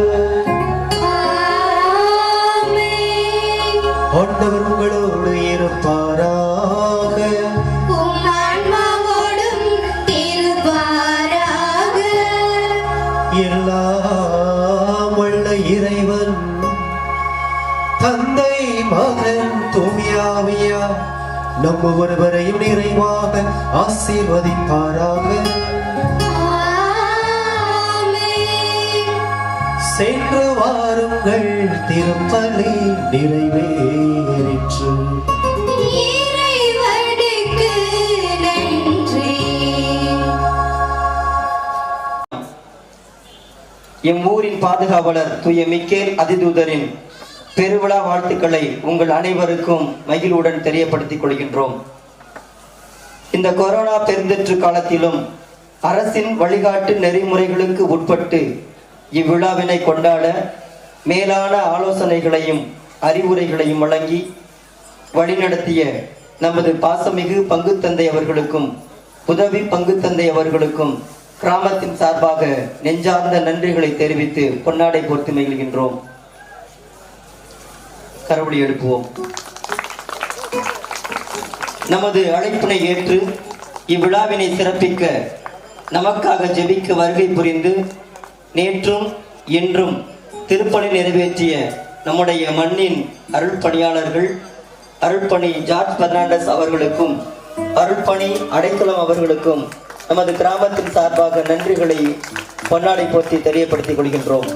ஆண்டவர் உங்களோடு இருப்பாராக. உம் ஆன்மாவோடும் இருப்பாராக. எல்லாம் வல்ல இறைவன் தந்தை மகன் தூயாவியா நம் ஒவ்வொருவரையும் நிறைவாக ஆசீர்வதிப்பாராக. சென்று வாருங்கள், திருப்பலி நிறைவேறிற்று. இறைவனுக்கு நன்றி. எம் ஊரின் பாதுகாவலர் தூய மிக்கேல் அதிதூதரின் பெருவிழா வாழ்த்துக்களை உங்கள் அனைவருக்கும் மகிழ்வுடன் தெரியப்படுத்திக் கொள்கின்றோம். இந்த கொரோனா பெருந்தொற்று காலத்திலும் அரசின் வழிகாட்டு நெறிமுறைகளுக்கு உட்பட்டு இவ்விழாவினை கொண்டாட மேலான ஆலோசனைகளையும் அறிவுரைகளையும் வழங்கி வழிநடத்திய நமது பாசமிகு பங்குத்தந்தை அவர்களுக்கும் உதவி பங்குத்தந்தை அவர்களுக்கும் கிராமத்தின் சார்பாக நெஞ்சார்ந்த நன்றிகளை தெரிவித்து பொன்னாடை போர்த்து மகிழ்கின்றோம். கரவொலி எழுப்புவோம். நமது அழைப்பினை ஏற்று இவ்விழாவினை சிறப்பிக்க நமக்காக ஜெபிக்க வருகை புரிந்து நேற்றும் இன்றும் திருப்பணி நிறைவேற்றிய நம்முடைய மண்ணின் அருள் பணியாளர்கள் அருள்பணி ஜார்ஜ் பெர்னாண்டஸ் அவர்களுக்கும் அருள்பணி அடைக்கலம் அவர்களுக்கும் நமது கிராமத்தின் சார்பாக நன்றிகளை பொன்னாடை போற்றி தெரியப்படுத்திக் கொள்கின்றோம்.